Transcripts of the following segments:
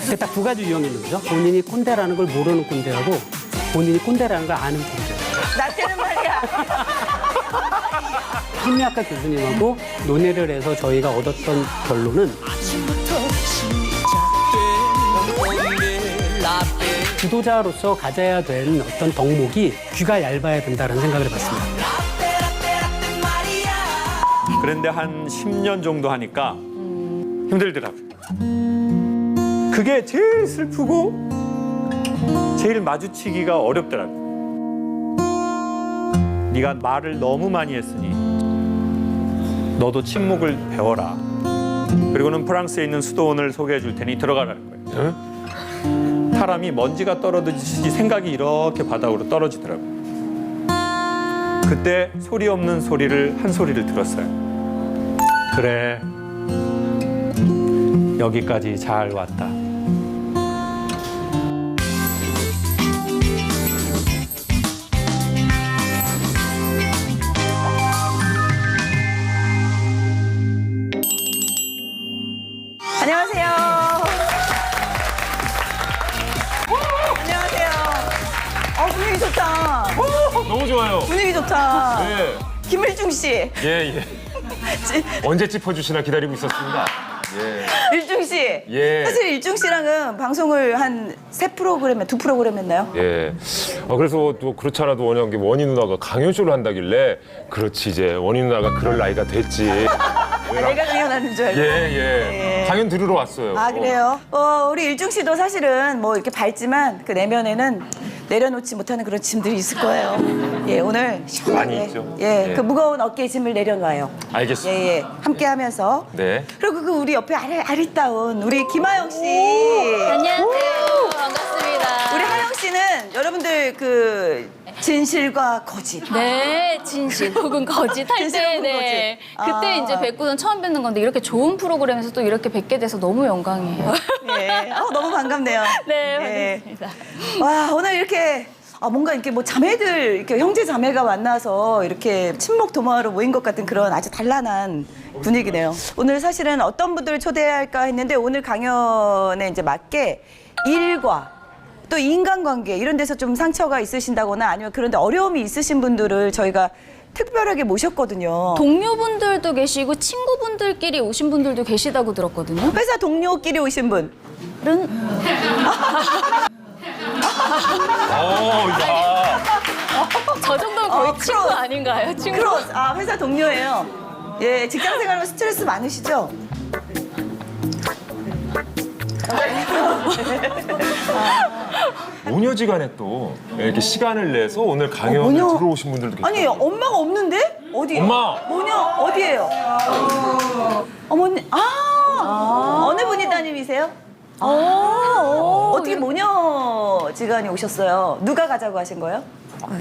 그게 딱 두 가지 유형이 있는 거죠. 본인이 꼰대라는 걸 모르는 꼰대하고 본인이 꼰대라는 걸 아는 꼰대. 나한테는 말이야. 심리학과 교수님하고 논의를 해서 저희가 얻었던 결론은 지도자로서 가져야 될 어떤 덕목이 귀가 얇아야 된다는 생각을 해봤습니다. 그런데 한 10년 정도 하니까 힘들더라고요. 그게 제일 슬프고 제일 마주치기가 어렵더라고요. 네가 말을 너무 많이 했으니 너도 침묵을 배워라. 그리고는 프랑스에 있는 수도원을 소개해 줄 테니 들어가라는 거예요. 사람이 먼지가 떨어지듯이 생각이 이렇게 바닥으로 떨어지더라고요. 그때 소리 없는 소리를 한 소리를 들었어요. 그래, 여기까지 잘 왔다. 안녕하세요. 안녕하세요. 분위기 좋다. 너무 좋아요. 분위기 좋다. 네. 김일중 씨. 예, 예. 언제 짚어주시나 기다리고 있었습니다. 예. 일중 씨. 예. 사실 일중 씨랑은 방송을 한 2프로그램 했나요? 예. 그래서 또 그렇지 않아도 워낙 원희 누나가 강연쇼를 한다길래 그렇지 이제 원희 누나가 그럴 나이가 됐지. 내가 강연하는 줄 알고. 예. 강연 들으러 왔어요. 아, 그래요? 우리 일중 씨도 사실은 뭐 이렇게 밝지만 그 내면에는 내려놓지 못하는 그런 짐들이 있을 거예요. 예, 오늘 시원하게. 많이 있죠. 예, 예. 그 무거운 어깨의 짐을 내려놔요. 알겠습니다. 예, 예. 함께 하면서. 네. 그리고 그 우리 옆에 아리따운 우리 김하영 씨. 안녕하세요. 반갑습니다. 우리 하영 씨는 여러분들 그 진실과 거짓. 네, 진실 혹은 거짓 할 진실 때, 혹은 네. 거짓. 그때 아. 이제 뵙고는 처음 뵙는 건데 이렇게 좋은 프로그램에서 또 이렇게 뵙게 돼서 너무 영광이에요. 예. 너무 반갑네요. 네, 반갑습니다. 와, 오늘 이렇게 뭔가 이렇게 뭐 자매들, 이렇게 형제 자매가 만나서 이렇게 친목 도모하러 모인 것 같은 그런 아주 단란한 분위기네요. 오늘 사실은 어떤 분들을 초대할까 했는데 오늘 강연에 이제 맞게 일과 또 인간관계 이런 데서 좀 상처가 있으신다거나 아니면 그런데 어려움이 있으신 분들을 저희가 특별하게 모셨거든요. 동료분들도 계시고 친구분들끼리 오신 분들도 계시다고 들었거든요. 회사 동료끼리 오신 분. 야. 저 정도는 거의 친구 크로스. 아닌가요? 친구. 크로스. 회사 동료예요. 예, 직장 생활하면 스트레스 많으시죠? 모녀지간에 또 이렇게 시간을 내서 오늘 강연을 모녀- 들어오신 분들도 계세요. 아니, 엄마가 없는데? 어디요? 엄마! 뭐냐? 어디예요? 어머니, 어느 분이 따님이세요? 어떻게 모녀지간이 오셨어요? 누가 가자고 하신 거예요?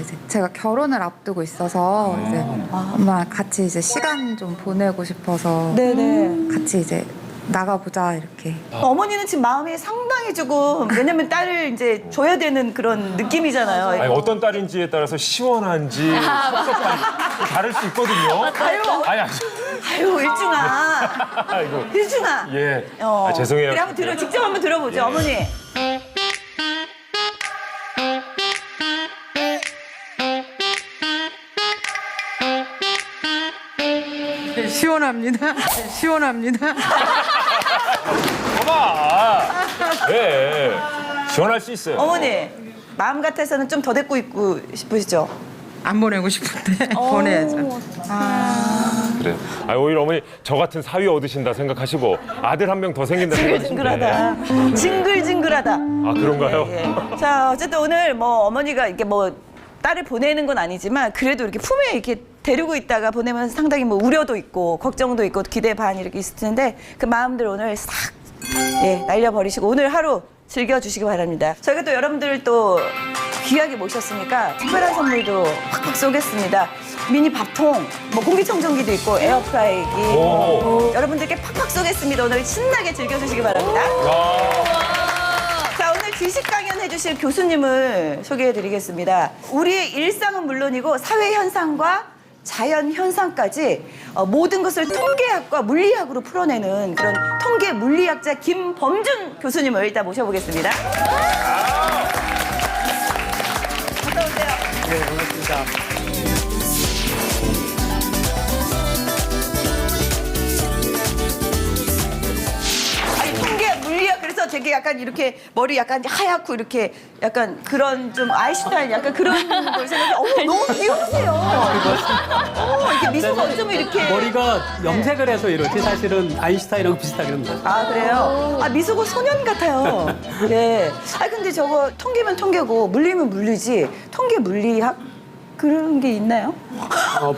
이제 제가 결혼을 앞두고 있어서 이제 엄마 같이 이제 시간 좀 보내고 싶어서 네네. 같이 이제 나가보자 이렇게. 어머니는 지금 마음이 상당히 조금, 왜냐면 딸을 이제 줘야 되는 그런 느낌이잖아요. 아니, 어떤 딸인지에 따라서 시원한지 섭섭한지 다를 수 있거든요. 아유, 아니, 아유, 일중아. 아이고. 일중아. 예. 죄송해요. 그래, 직접 한번 들어보죠, 어머니. 시원합니다. 시원합니다. 엄마! 네. 시원할 수 있어요. 어머니, 마음 같아서는 좀 더 데리고 있고 싶으시죠? 안 보내고 싶은데 보내야죠. 그래. 오히려 어머니 저 같은 사위 얻으신다 생각하시고 아들 한 명 더 생긴다 생각하시면 징글징글하다. 징글징글하다. 아, 그런가요? 예. 자, 어쨌든 오늘 뭐 어머니가 이렇게 뭐 딸을 보내는 건 아니지만 그래도 이렇게 품에 이렇게 데리고 있다가 보내면 상당히 뭐 우려도 있고 걱정도 있고 기대 반 이렇게 있을 텐데 그 마음들 오늘 싹 날려버리시고 오늘 하루 즐겨주시기 바랍니다. 저희가 또 여러분들을 또 귀하게 모셨으니까 특별한 선물도 팍팍 쏘겠습니다. 미니 밥통, 뭐 공기청정기도 있고 에어프라이기 여러분들께 팍팍 쏘겠습니다. 오늘 신나게 즐겨주시기 바랍니다. 자, 오늘 지식 강연 해주실 교수님을 소개해드리겠습니다. 우리의 일상은 물론이고 사회 현상과 자연 현상까지 모든 것을 통계학과 물리학으로 풀어내는 그런 통계 물리학자 김범준 교수님을 일단 모셔보겠습니다. 어서 오세요. 네, 반갑습니다. 아니 통계 물리학 그래서 되게 약간 이렇게 머리 약간 하얗고 이렇게 약간 그런 좀 아인슈타인 약간 그런 걸 생각해. 너무 귀여우세요. 이렇게 미소가 어쩌면 이렇게. 머리가 염색을 해서 이렇게 사실은 아인슈타인하고 비슷하긴 합니다. 아 그래요? 아 미소가 소년 같아요. 네. 아 근데 저거 통계면 통계고 물리면 물리지. 통계 물리학 그런 게 있나요?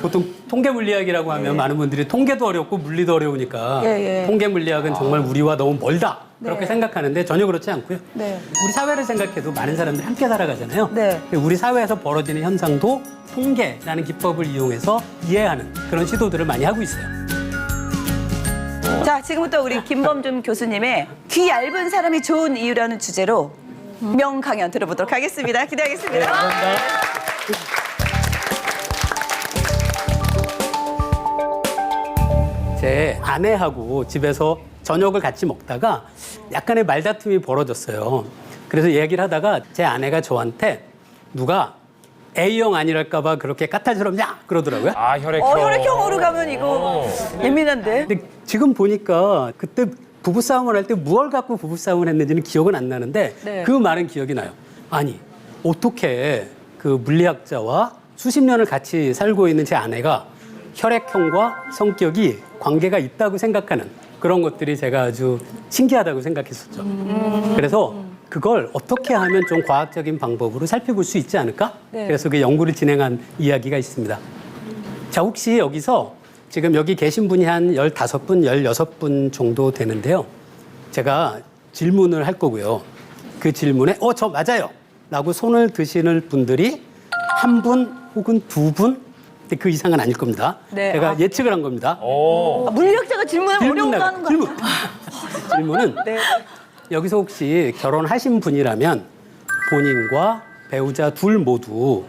보통 통계 물리학이라고 하면 많은 분들이 통계도 어렵고 물리도 어려우니까 예, 예. 통계 물리학은 정말 우리와 너무 멀다 그렇게 네. 생각하는데 전혀 그렇지 않고요. 네. 우리 사회를 생각해도 많은 사람들이 함께 살아가잖아요. 네. 우리 사회에서 벌어지는 현상도 통계라는 기법을 이용해서 이해하는 그런 시도들을 많이 하고 있어요. 자 지금부터 우리 김범준 교수님의 귀 얇은 사람이 좋은 이유라는 주제로 명강연 들어보도록 하겠습니다. 기대하겠습니다. 감사합니다. 제 아내하고 집에서 저녁을 같이 먹다가 약간의 말다툼이 벌어졌어요. 그래서 얘기를 하다가 제 아내가 저한테 누가 A형 아니랄까봐 그렇게 까탈스럽냐 그러더라고요. 아, 혈액형. 혈액형으로 가면 이거 예민한데. 근데 지금 보니까 그때 부부싸움을 할 때 무얼 갖고 부부싸움을 했는지는 기억은 안 나는데 네. 그 말은 기억이 나요. 아니 어떻게 그 물리학자와 수십 년을 같이 살고 있는 제 아내가 혈액형과 성격이 관계가 있다고 생각하는 그런 것들이 제가 아주 신기하다고 생각했었죠. 그래서 그걸 어떻게 하면 좀 과학적인 방법으로 살펴볼 수 있지 않을까? 네. 그래서 그 연구를 진행한 이야기가 있습니다. 자, 혹시 여기서 지금 여기 계신 분이 한 15분, 16분 정도 되는데요. 제가 질문을 할 거고요. 그 질문에 저 맞아요 라고 손을 드시는 분들이 한 분 혹은 두 분, 근데 그 이상은 아닐 겁니다. 네. 제가 예측을 한 겁니다. 물리학자가 질문하면 어려운 거 나가요. 하는 거 질문. 질문은 네. 여기서 혹시 결혼하신 분이라면 본인과 배우자 둘 모두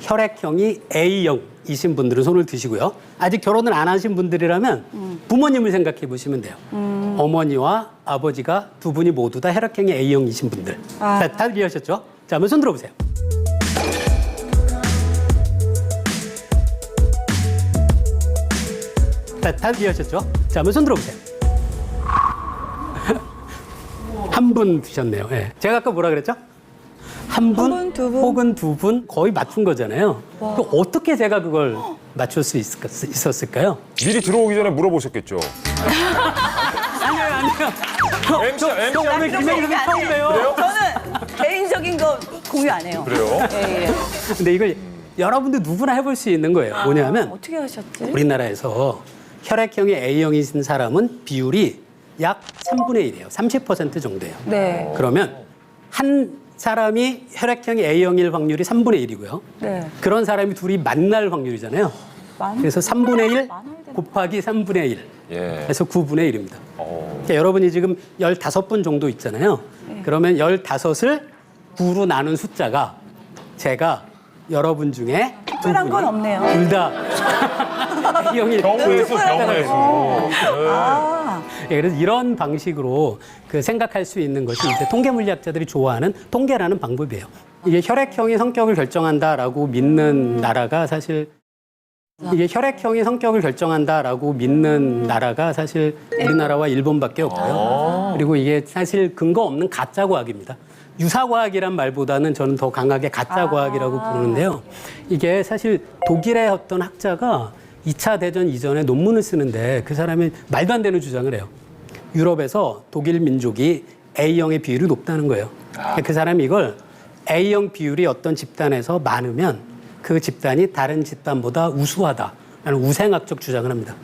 혈액형이 A형이신 분들은 손을 드시고요. 아직 결혼을 안 하신 분들이라면 부모님을 생각해 보시면 돼요. 어머니와 아버지가 두 분이 모두 다 혈액형이 A형이신 분들. 자, 다들 이해하셨죠? 자, 한번 손 들어보세요. 다들 이해하셨죠? 자, 한번 손 들어보세요. 한 분 드셨네요. 예. 제가 아까 뭐라 그랬죠? 한 분, 분, 두 분. 혹은 두 분 거의 맞춘 거잖아요. 그 어떻게 제가 그걸 맞출 수 있었을까요? 미리 들어오기 전에 물어보셨겠죠. 아니요. MC 저 오늘 김영희 선생 처음 봬요. 저는 개인적인 거 공유 안 해요. 그래요? 예, 예. 근데 이걸 여러분들 누구나 해볼 수 있는 거예요. 뭐냐면 어떻게 하셨지? 우리나라에서 혈액형이 A형이신 사람은 비율이 약 3분의 1이에요. 30% 정도예요. 네. 그러면 한 사람이 혈액형이 A형일 확률이 3분의 1이고요. 네. 그런 사람이 둘이 만날 확률이잖아요. 그래서 3분의 1 곱하기 3분의 1. 예. 그래서 9분의 1입니다. 그러니까 여러분이 지금 15분 정도 있잖아요. 그러면 15을 9로 나눈 숫자가 제가 여러분 중에 특별한 건 없네요. 둘 다 A형일 경우에서 경우에서. 아, 예, 그래서 이런 방식으로 그 생각할 수 있는 것이 이제 통계 물리학자들이 좋아하는 통계라는 방법이에요. 이게 혈액형이 성격을 결정한다라고 믿는 나라가 사실 우리나라와 일본밖에 없고요. 그리고 이게 사실 근거 없는 가짜 과학입니다. 유사 과학이란 말보다는 저는 더 강하게 가짜 과학이라고 부르는데요. 이게 사실 독일의 어떤 학자가 2차 대전 이전에 논문을 쓰는데 그 사람이 말도 안 되는 주장을 해요. 유럽에서 독일 민족이 A형의 비율이 높다는 거예요. 그 사람이 이걸 A형 비율이 어떤 집단에서 많으면 그 집단이 다른 집단보다 우수하다라는 우생학적 주장을 합니다.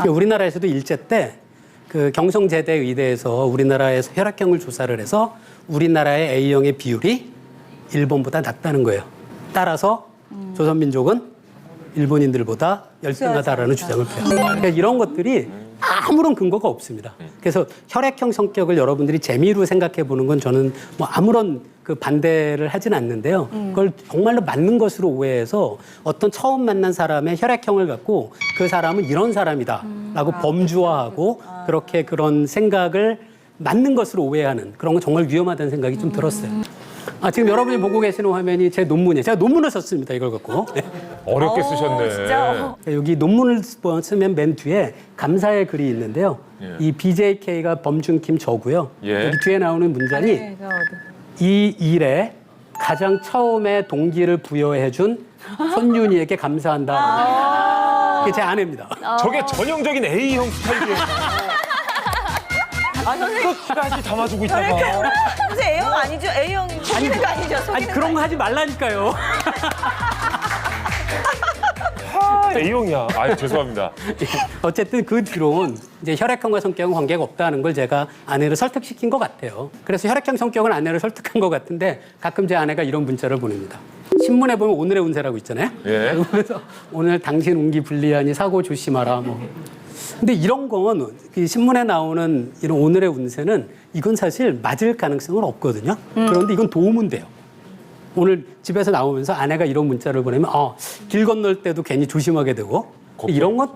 우리나라에서도 일제 때 그 경성제대 의대에서 우리나라에서 혈액형을 조사를 해서 우리나라의 A형의 비율이 일본보다 낮다는 거예요. 따라서 조선민족은 일본인들보다 열등하다라는 주장을 펴요. 그러니까 이런 것들이 아무런 근거가 없습니다. 그래서 혈액형 성격을 여러분들이 재미로 생각해 보는 건 저는 뭐 아무런 그 반대를 하진 않는데요. 그걸 정말로 맞는 것으로 오해해서 어떤 처음 만난 사람의 혈액형을 갖고 그 사람은 이런 사람이다라고 범주화하고 그렇게 그런 생각을 맞는 것으로 오해하는 그런 건 정말 위험하다는 생각이 좀 들었어요. 지금 여러분이 보고 계시는 화면이 제 논문이에요. 제가 논문을 썼습니다. 이걸 갖고. 네. 어렵게 쓰셨네. 진짜. 여기 논문을 쓰면 맨 뒤에 감사의 글이 있는데요. 이 BJK가 범준킴 저고요. 예. 여기 뒤에 나오는 문장이 이 일에 가장 처음에 동기를 부여해준 손윤희에게 감사한다. 이게 제 아내입니다. 저게 전형적인 A형 스타일이에요. 선생님. 끝까지 담아주고 있다가. 선생님 A형 아니죠? A형 속이는 거 아니죠? 속이는 그런 거 하지 말라니까요. A형이야. 아유, 죄송합니다. 어쨌든 그 뒤로는 이제 혈액형과 성격은 관계가 없다는 걸 제가 아내를 설득시킨 것 같아요. 그래서 혈액형 성격은 아내를 설득한 것 같은데 가끔 제 아내가 이런 문자를 보냅니다. 신문에 보면 오늘의 운세라고 있잖아요. 예. 그래서 오늘 당신 운기 불리하니 사고 조심하라 뭐. 근데 이런 건 이 신문에 나오는 이런 오늘의 운세는 이건 사실 맞을 가능성은 없거든요. 그런데 이건 도움은 돼요. 오늘 집에서 나오면서 아내가 이런 문자를 보내면 길 건널 때도 괜히 조심하게 되고 이런 건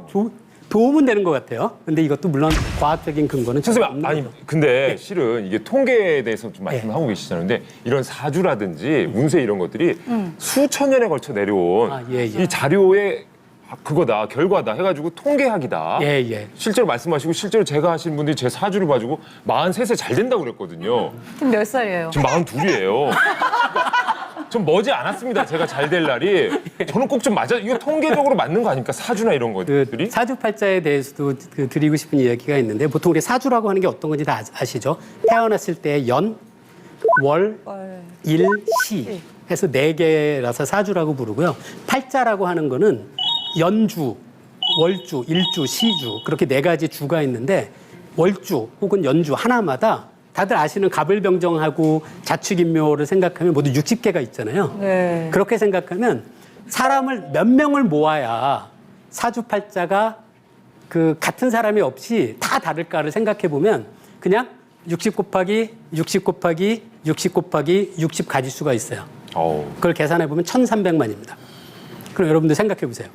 도움은 되는 것 같아요. 근데 이것도 물론 과학적인 근거는 전혀 선생님, 없는 아니 거죠. 근데 실은 이게 통계에 대해서 좀 말씀하고 계시잖아요. 근데 이런 사주라든지 운세 이런 것들이 수천 년에 걸쳐 내려온 예. 이 자료의 그거다, 결과다 해가지고 통계학이다. 예. 실제로 말씀하시고 실제로 제가 하신 분들이 제 사주를 봐주고 43세 잘 된다고 그랬거든요. 지금 몇 살이에요? 지금 42이에요. 좀 머지 않았습니다. 제가 잘 될 날이. 저는 꼭 좀 맞아. 이거 통계적으로 맞는 거 아닙니까? 사주나 이런 것들이. 사주팔자에 대해서도 드리고 싶은 이야기가 있는데 보통 우리 사주라고 하는 게 어떤 건지 다 아시죠? 태어났을 때 연, 월, 일, 시 해서 4개라서 사주라고 부르고요. 팔자라고 하는 거는 연주, 월주, 일주, 시주 그렇게 4가지 주가 있는데 월주 혹은 연주 하나마다 다들 아시는 갑을병정하고 자축인묘를 생각하면 모두 60개가 있잖아요. 네. 그렇게 생각하면 사람을 몇 명을 모아야 사주팔자가 그 같은 사람이 없이 다 다를까를 생각해 보면 그냥 60 곱하기 60 곱하기 60 곱하기 60 가지수가 있어요. 그걸 계산해 보면 1300만입니다. 그럼 여러분들 생각해 보세요.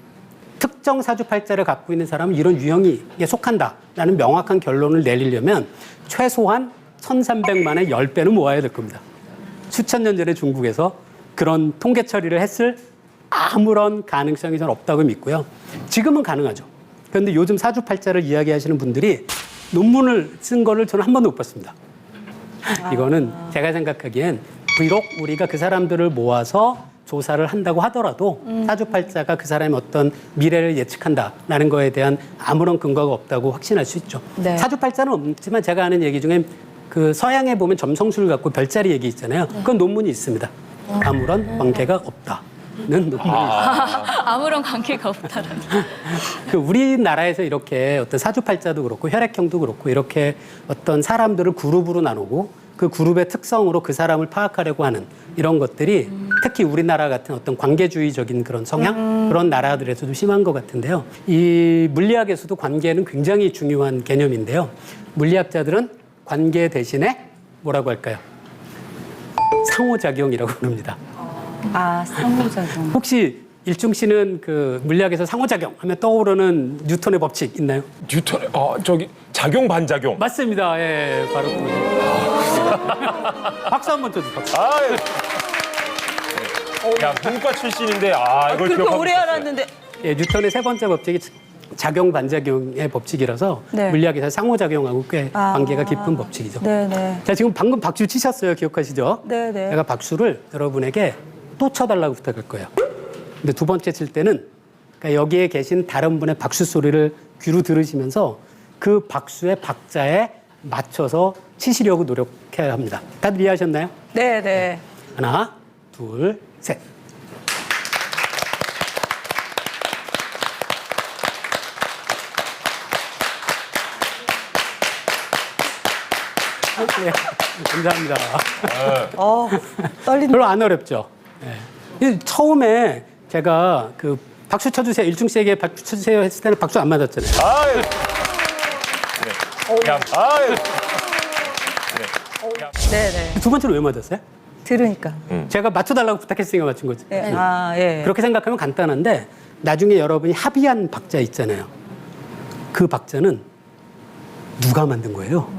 특정 사주팔자를 갖고 있는 사람은 이런 유형에 속한다라는 명확한 결론을 내리려면 최소한 1300만의 10배는 모아야 될 겁니다. 수천 년 전에 중국에서 그런 통계 처리를 했을 아무런 가능성이 전 없다고 믿고요. 지금은 가능하죠. 그런데 요즘 사주팔자를 이야기하시는 분들이 논문을 쓴 거를 저는 한 번도 못 봤습니다. 이거는 제가 생각하기엔 비록 우리가 그 사람들을 모아서 조사를 한다고 하더라도 사주팔자가 그 사람의 어떤 미래를 예측한다라는 거에 대한 아무런 근거가 없다고 확신할 수 있죠. 네. 사주팔자는 없지만 제가 아는 얘기 중에 그 서양에 보면 점성술 갖고 별자리 얘기 있잖아요. 그건 논문이 있습니다. 아무런 관계가 없다는 논문이 아무런 관계가 없다라는. 그 우리나라에서 이렇게 어떤 사주팔자도 그렇고 혈액형도 그렇고 이렇게 어떤 사람들을 그룹으로 나누고 그 그룹의 특성으로 그 사람을 파악하려고 하는 이런 것들이 특히 우리나라 같은 어떤 관계주의적인 그런 성향 그런 나라들에서도 심한 것 같은데요. 이 물리학에서도 관계는 굉장히 중요한 개념인데요. 물리학자들은 관계 대신에 뭐라고 할까요? 상호작용이라고 부릅니다. 상호작용. 혹시 일중 씨는 그 물리학에서 상호작용 하면 떠오르는 뉴턴의 법칙 있나요? 뉴턴의 저기 작용 반작용. 맞습니다. 예, 바로 그거죠. 박수 한번 쳐주세요. 박수. 야, 문과 출신인데 이걸 그렇게 기억하고 오래 있었어요. 알았는데. 예, 뉴턴의 세 번째 법칙이 작용 반작용의 법칙이라서 네. 물리학에서 상호작용하고 꽤 관계가 깊은 법칙이죠. 네네. 자, 지금 방금 박수 치셨어요. 기억하시죠? 네네. 제가 박수를 여러분에게 또 쳐달라고 부탁할 거예요. 근데 두 번째 칠 때는 그러니까 여기에 계신 다른 분의 박수 소리를 귀로 들으시면서 그 박수의 박자에 맞춰서 치시려고 노력해야 합니다. 다들 이해하셨나요? 네네. 하나, 둘, 셋. 네, 감사합니다. 떨린다. 별로 안 어렵죠. 네. 처음에 제가 그 박수 쳐주세요. 일중세에게 박수 쳐주세요 했을 때는 박수 안 맞았잖아요. 야, 아유. 네네. 두 번째로 왜 맞았어요? 들으니까. 제가 맞춰달라고 부탁했으니까 맞춘 거지. 네. 아, 예. 그렇게 생각하면 간단한데 나중에 여러분이 합의한 박자 있잖아요. 그 박자는 누가 만든 거예요?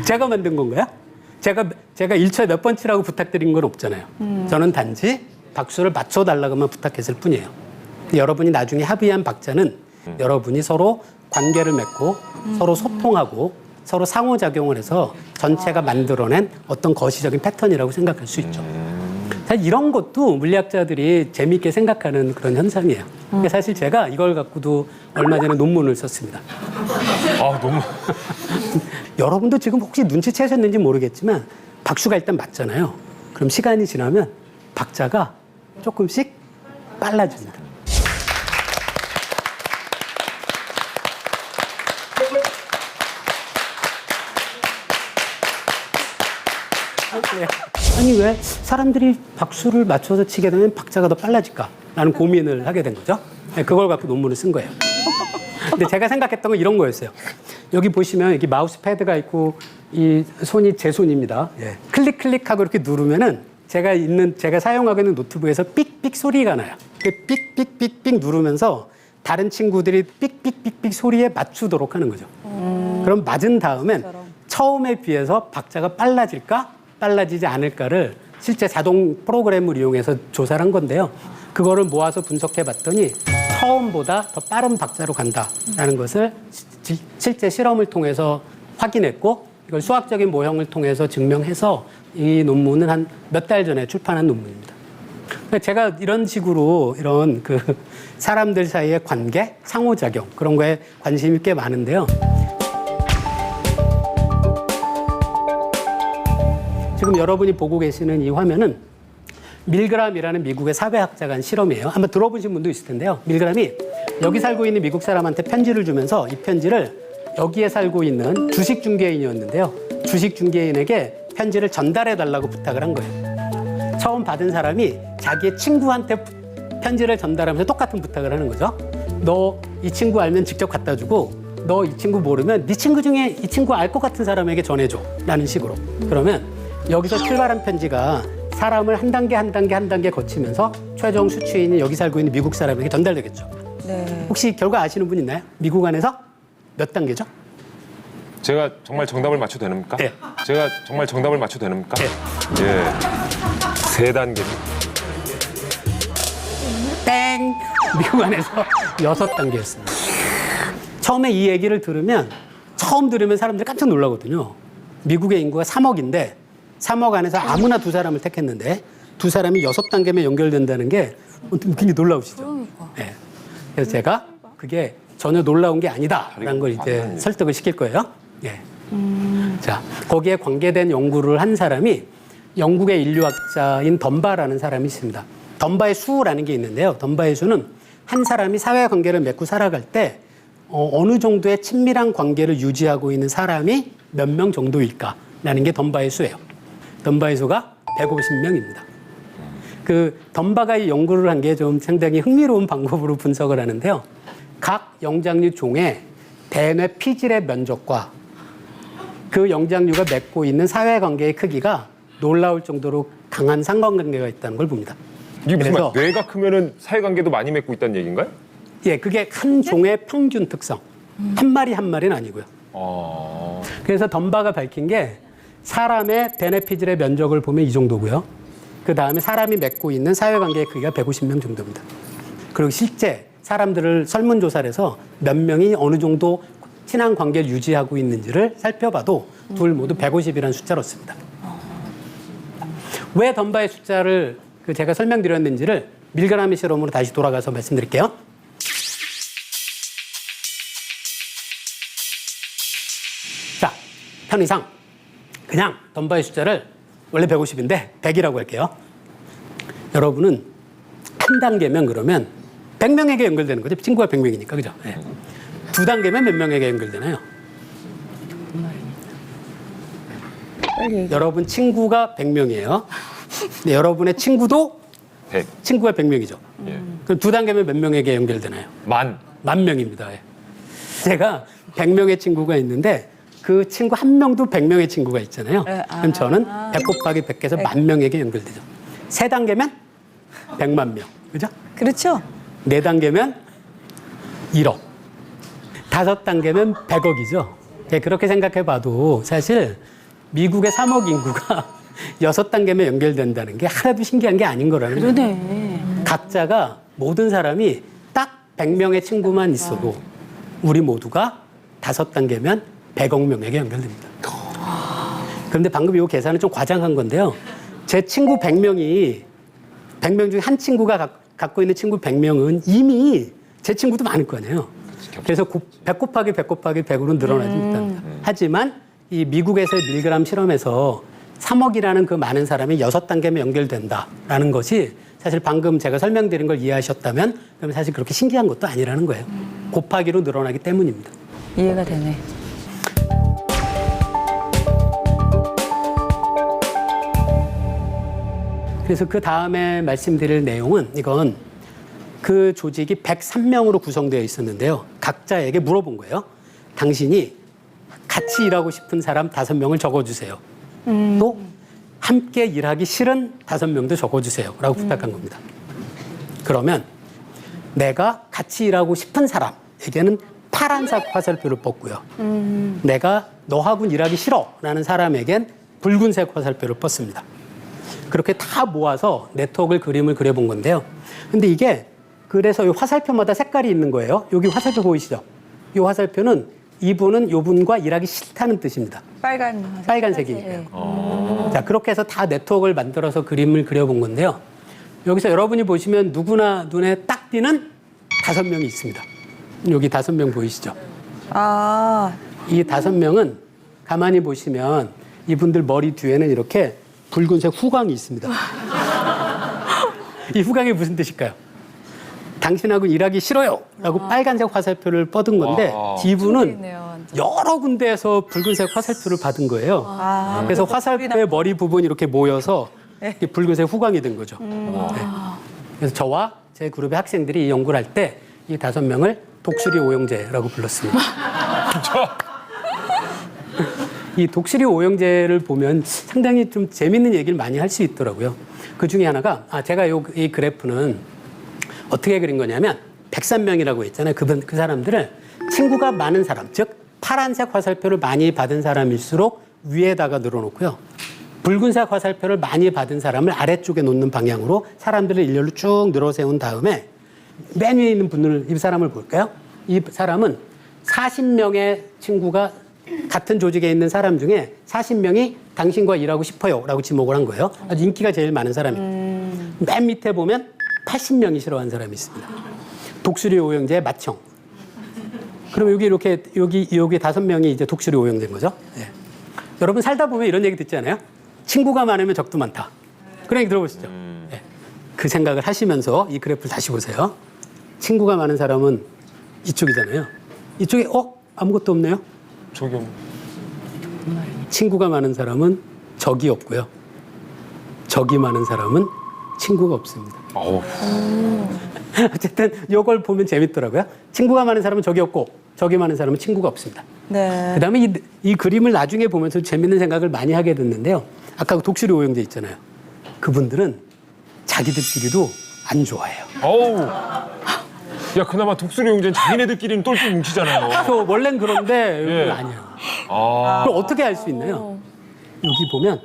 제가 만든 건가요? 제가 1초에 몇 번 치라고 부탁드린 건 없잖아요. 저는 단지 박수를 맞춰달라고만 부탁했을 뿐이에요. 여러분이 나중에 합의한 박자는 여러분이 서로 관계를 맺고 서로 소통하고 서로 상호작용을 해서 전체가 만들어낸 어떤 거시적인 패턴이라고 생각할 수 있죠. 사실 이런 것도 물리학자들이 재미있게 생각하는 그런 현상이에요. 근데 사실 제가 이걸 갖고도 얼마 전에 논문을 썼습니다. 아, 너무. 여러분도 지금 혹시 눈치채셨는지 모르겠지만 박수가 일단 맞잖아요. 그럼 시간이 지나면 박자가 조금씩 빨라집니다. 아니 왜 사람들이 박수를 맞춰서 치게 되면 박자가 더 빨라질까? 라는 고민을 하게 된 거죠. 그걸 갖고 논문을 쓴 거예요. 근데 제가 생각했던 건 이런 거였어요. 여기 보시면 여기 마우스 패드가 있고 이 손이 제 손입니다. 예. 클릭하고 이렇게 누르면은 제가 사용하고 있는 노트북에서 삑삑 소리가 나요. 삑삑삑삑 누르면서 다른 친구들이 삑삑삑삑 소리에 맞추도록 하는 거죠. 그럼 맞은 다음엔 처음에 비해서 박자가 빨라질까? 빨라지지 않을까를 실제 자동 프로그램을 이용해서 조사를 한 건데요. 그거를 모아서 분석해 봤더니 처음보다 더 빠른 박자로 간다라는 것을 실제 실험을 통해서 확인했고 이걸 수학적인 모형을 통해서 증명해서 이 논문은 한 몇 달 전에 출판한 논문입니다. 제가 이런 식으로 이런 그 사람들 사이의 관계, 상호작용 그런 거에 관심이 꽤 많은데요. 지금 여러분이 보고 계시는 이 화면은 밀그람이라는 미국의 사회학자가 한 실험이에요. 한번 들어보신 분도 있을 텐데요. 밀그람이 여기 살고 있는 미국 사람한테 편지를 주면서 이 편지를 여기에 살고 있는 주식 중개인이었는데요. 주식 중개인에게 편지를 전달해 달라고 부탁을 한 거예요. 처음 받은 사람이 자기의 친구한테 편지를 전달하면서 똑같은 부탁을 하는 거죠. 너 이 친구 알면 직접 갖다 주고 너 이 친구 모르면 네 친구 중에 이 친구 알 것 같은 사람에게 전해줘 라는 식으로. 그러면 여기서 출발한 편지가 사람을 한 단계 거치면서 최종 수취인이 여기 살고 있는 미국 사람에게 전달되겠죠. 네. 혹시 결과 아시는 분 있나요? 미국 안에서 몇 단계죠? 제가 정말 정답을 맞춰도 됩니까? 네. 제가 정말 정답을 맞춰도 됩니까? 네. 예. 3단계. 땡! 미국 안에서 6단계였습니다. 처음에 이 얘기를 들으면 처음 들으면 사람들이 깜짝 놀라거든요. 미국의 인구가 3억인데 3억 안에서 아무나 두 사람을 택했는데 두 사람이 6단계면 연결된다는 게 굉장히 놀라우시죠. 네. 그래서 제가 그게 전혀 놀라운 게 아니다라는 걸 이제 설득을 시킬 거예요. 예. 자, 거기에 관계된 연구를 한 사람이 영국의 인류학자인 덤바라는 사람이 있습니다. 덤바의 수라는 게 있는데요. 덤바의 수는 한 사람이 사회관계를 맺고 살아갈 때 어느 정도의 친밀한 관계를 유지하고 있는 사람이 몇 명 정도일까라는 게 덤바의 수예요. 덤바의 수가 150명입니다. 그 덤바가 이 연구를 한 게 좀 상당히 흥미로운 방법으로 분석을 하는데요. 각 영장류 종의 대뇌 피질의 면적과 그 영장류가 맺고 있는 사회관계의 크기가 놀라울 정도로 강한 상관관계가 있다는 걸 봅니다. 이게 무슨 그래서- 말, 뇌가 크면은 사회관계도 많이 맺고 있다는 얘기인가요? 예, 그게 한 종의 평균 특성. 한 마리는 아니고요. 그래서 덤바가 밝힌 게 사람의 대뇌 피질의 면적을 보면 이 정도고요. 그 다음에 사람이 맺고 있는 사회관계의 크기가 150명 정도입니다. 그리고 실제 사람들을 설문조사를 해서 몇 명이 어느 정도 친한 관계를 유지하고 있는지를 살펴봐도 둘 모두 150이라는 숫자를 얻습니다. 왜 덤바의 숫자를 제가 설명드렸는지를 밀그람의 실험으로 다시 돌아가서 말씀드릴게요. 자, 편의상 그냥 덤바의 숫자를 원래 150인데 100이라고 할게요. 여러분은 한 단계면 그러면 100명에게 연결되는 거죠. 친구가 100명이니까. 그죠? 네. 2단계면 몇 명에게 연결되나요? 여러분 친구가 100명이에요. 네, 여러분의 친구도 100. 친구가 100명이죠. 예. 그럼 두 단계면 몇 명에게 연결되나요? 만. 10,000명입니다. 예. 제가 100명의 친구가 있는데 그 친구 한 명도 100명의 친구가 있잖아요. 그럼 저는 100 곱하기 100해서 10,000명에게 연결되죠. 세 단계면 100만 명. 그죠? 그렇죠. 네 단계면 1억. 다섯 단계면 100억이죠. 예, 그렇게 생각해 봐도 사실 미국의 3억 인구가 6단계면 연결된다는 게 하나도 신기한 게 아닌 거라는 거예요. 그러네. 각자가 모든 사람이 딱 100명의 친구만 있어도 우리 모두가 5단계면 100억 명에게 연결됩니다. 그런데 방금 이 계산은 좀 과장한 건데요. 제 친구 100명이 100명 중에 한 친구가 갖고 있는 친구 100명은 이미 제 친구도 많을 거 아니에요. 그래서 100 곱하기 100 곱하기 100으로 늘어나지 못합니다. 하지만 이 미국에서의 밀그람 실험에서 3억이라는 그 많은 사람이 6단계면 연결된다라는 것이 사실 방금 제가 설명드린 걸 이해하셨다면 그럼 사실 그렇게 신기한 것도 아니라는 거예요. 곱하기로 늘어나기 때문입니다. 이해가 되네. 그래서 그 다음에 말씀드릴 내용은 이건 그 조직이 103명으로 구성되어 있었는데요. 각자에게 물어본 거예요. 당신이 같이 일하고 싶은 사람 5명을 적어주세요. 또 함께 일하기 싫은 5명도 적어주세요. 라고 부탁한 겁니다. 그러면 내가 같이 일하고 싶은 사람에게는 파란색 화살표를 뻗고요. 내가 너하고는 일하기 싫어 라는 사람에겐 붉은색 화살표를 뻗습니다. 그렇게 다 모아서 네트워크 그림을 그려본 건데요. 근데 이게 그래서 이 화살표마다 색깔이 있는 거예요. 여기 화살표 보이시죠? 이 화살표는 이분은 요분과 일하기 싫다는 뜻입니다. 빨간색이니까요. 자, 그렇게 해서 다 네트워크를 만들어서 그림을 그려본 건데요. 여기서 여러분이 보시면 누구나 눈에 딱 띄는 5명이 있습니다. 여기 5명 보이시죠? 이 5명은 가만히 보시면 이분들 머리 뒤에는 이렇게 붉은색 후광이 있습니다. 이 후광이 무슨 뜻일까요? 당신하고 일하기 싫어요 라고 빨간색 화살표를 뻗은 건데 이분은 여러 군데에서 붉은색 화살표를 받은 거예요. 그래서 화살표의 머리 부분이 이렇게 모여서 이렇게 붉은색 후광이 된 거죠. 네. 그래서 저와 제 그룹의 학생들이 이 연구를 할 때 이 5명을 독수리 오형제라고 불렀습니다. 이 독수리 오형제를 보면 상당히 좀 재밌는 얘기를 많이 할 수 있더라고요. 그 중에 하나가 제가 이 그래프는 어떻게 그린 거냐면 103명이라고 했잖아요. 그 사람들을 친구가 많은 사람, 즉 파란색 화살표를 많이 받은 사람일수록 위에다가 늘어놓고요. 붉은색 화살표를 많이 받은 사람을 아래쪽에 놓는 방향으로 사람들을 일렬로 쭉 늘어세운 다음에 맨 위에 있는 분을 이 사람을 볼까요? 이 사람은 40명의 친구가 같은 조직에 있는 사람 중에 40명이 당신과 일하고 싶어요 라고 지목을 한 거예요. 아주 인기가 제일 많은 사람이에요. 맨 밑에 보면 80명이 싫어하는 사람이 있습니다. 독수리 오형제의 맏형. 그럼 여기 5명이 이제 독수리 오형제인 거죠. 네. 여러분 살다 보면 이런 얘기 듣지 않아요? 친구가 많으면 적도 많다. 그런 얘기 들어보시죠? 네. 그 생각을 하시면서 이 그래프를 다시 보세요. 친구가 많은 사람은 이쪽이잖아요. 이쪽에 아무것도 없네요. 저기 친구가 많은 사람은 적이 없고요. 적이 많은 사람은 친구가 없습니다. 어쨌든 이걸 보면 재밌더라고요. 친구가 많은 사람은 적이 없고 적이 많은 사람은 친구가 없습니다. 네. 그다음에 이 그림을 나중에 보면서 재밌는 생각을 많이 하게 됐는데요. 아까 그 독수리 오형제 있잖아요. 그분들은 자기들끼리도 안 좋아해요. 야, 그나마 독수리 용제는 자기네들끼리는 똘똘 뭉치잖아요. 원래는 그런데 여기는 예. 아니야. 그럼 어떻게 알 수 있나요? 여기 보면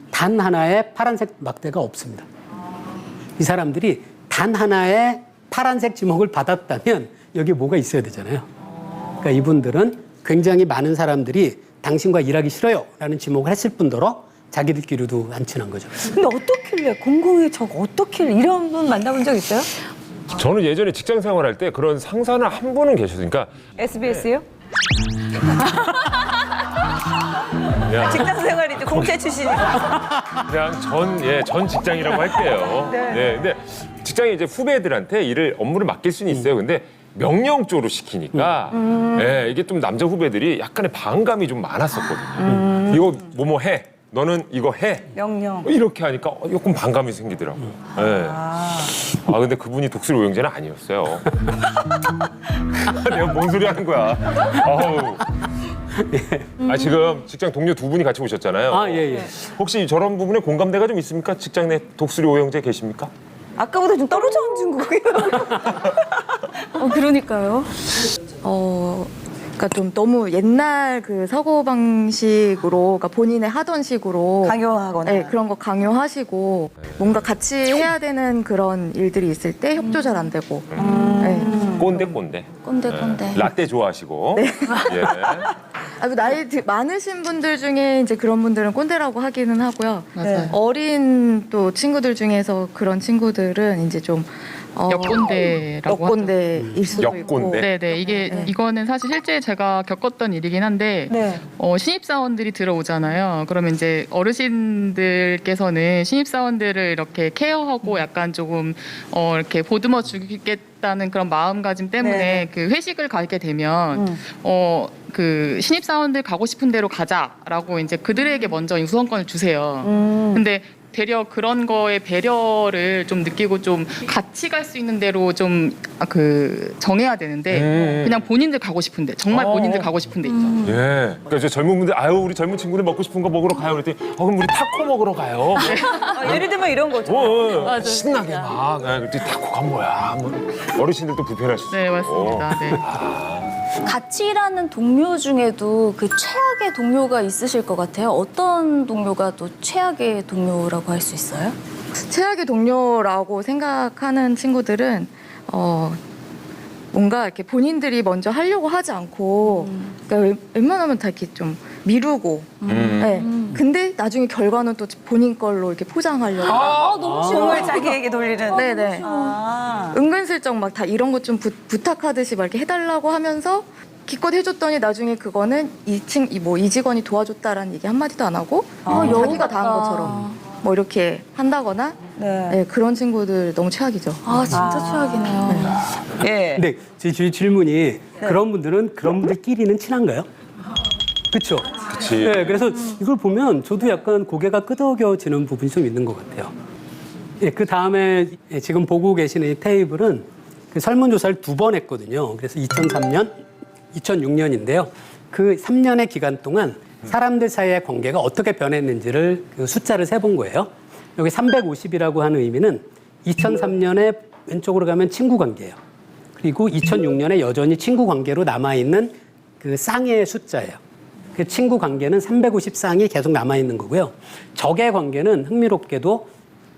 단 하나의 파란색 막대가 없습니다. 이 사람들이 단 하나의 파란색 지목을 받았다면 여기 뭐가 있어야 되잖아요. 그러니까 이분들은 굉장히 많은 사람들이 당신과 일하기 싫어요 라는 지목을 했을 뿐더러 자기들끼리도 안 친한 거죠. 근데 어떻길래 공공의 적 어떻길래 이런 분 만나본 적 있어요? 저는 예전에 직장 생활할 때 그런 상사는 한 분은 계셨어요. 그러니까 SBS요? 그냥, 직장 생활이죠. 공채 출신이니까. 그냥 전 직장이라고 할게요. 네. 근데 직장에 이제 후배들한테 업무를 맡길 수는 있어요. 근데 명령조로 시키니까 이게 좀 남자 후배들이 약간의 반감이 좀 많았었거든요. 이거 뭐뭐 해. 너는 이거 해. 명령. 이렇게 하니까 조금 반감이 생기더라고. 네. 근데 그분이 독수리 오영재는 아니었어요. 내가 뭔 소리 하는 거야. 아우. 지금 직장 동료 두 분이 같이 오셨잖아요. 아, 예, 예. 혹시 저런 부분에 공감대가 좀 있습니까? 직장 내 독수리 오영재 계십니까? 아까보다 좀 떨어져 앉은 거. 그러니까요. 그러니까 좀 너무 옛날 그 사고 방식으로, 그러니까 본인의 하던 식으로 강요하거나. 네, 그런 거 강요하시고 뭔가 같이 해야 되는 그런 일들이 있을 때 협조 잘 안 되고. 네. 꼰대. 꼰대. 라떼 좋아하시고. 예. 나이 많으신 분들 중에 이제 그런 분들은 꼰대라고 하기는 하고요. 맞아요. 어린 또 친구들 중에서 그런 친구들은 이제 좀 역꼰대라고 역꼰대일 수도 있고. 역꼰대? 네네 이거는 사실 실제 제가 겪었던 일이긴 한데 네. 신입사원들이 들어오잖아요. 그러면 이제 어르신들께서는 신입사원들을 이렇게 케어하고 약간 조금 이렇게 보듬어 주겠다는 그런 마음가짐 때문에 네. 그 회식을 가게 되면 그 신입사원들 가고 싶은 대로 가자라고 이제 그들에게 먼저 우선권을 주세요. 근데 되려 그런 거에 배려를 좀 느끼고 좀 같이 갈 수 있는 대로 좀 그 정해야 되는데 그냥 본인들 가고 싶은데 정말 본인들 가고 싶은데 있죠. 예. 그러니까 저 젊은 분들 우리 젊은 친구들 먹고 싶은 거 먹으러 가요. 그랬더니 그럼 우리 타코 먹으러 가요. 예를 들면 이런 거죠. 신나게 막. 그랬더니 타코가 뭐야. 어르신들도 불편할 수 있어요. 네 맞습니다. 네. 같이 일하는 동료 중에도 그 최악의 동료가 있으실 것 같아요. 어떤 동료가 또 최악의 동료라고 할 수 있어요? 최악의 동료라고 생각하는 친구들은 뭔가 이렇게 본인들이 먼저 하려고 하지 않고 그러니까 웬만하면 다 이렇게 좀 미루고 네. 근데 나중에 결과는 또 본인 걸로 이렇게 포장하려고 너무 싫어. 공을 자기에게 돌리는. 네네 은근슬쩍 막 다 이런 것 좀 부탁하듯이 막 이렇게 해달라고 하면서 기껏 해줬더니 나중에 그거는 이 직원이 도와줬다라는 얘기 한마디도 안 하고 자기가 다 한 것처럼 뭐 이렇게 한다거나 네, 그런 친구들 너무 최악이죠. 진짜 최악이네요. 예. 근데 제 질문이 그런 분들은 그런 분들끼리는 친한가요? 그렇죠. 그치. 네, 그래서 이걸 보면 저도 약간 고개가 끄덕여지는 부분이 좀 있는 것 같아요. 예, 그 다음에 지금 보고 계시는 이 테이블은 그 설문조사를 2번 했거든요. 그래서 2003년, 2006년인데요. 그 3년의 기간 동안 사람들 사이의 관계가 어떻게 변했는지를 그 숫자를 세본 거예요. 여기 350이라고 하는 의미는 2003년에 왼쪽으로 가면 친구 관계예요. 그리고 2006년에 여전히 친구 관계로 남아있는 그 쌍의 숫자예요. 그 친구 관계는 350쌍이 계속 남아있는 거고요. 적의 관계는 흥미롭게도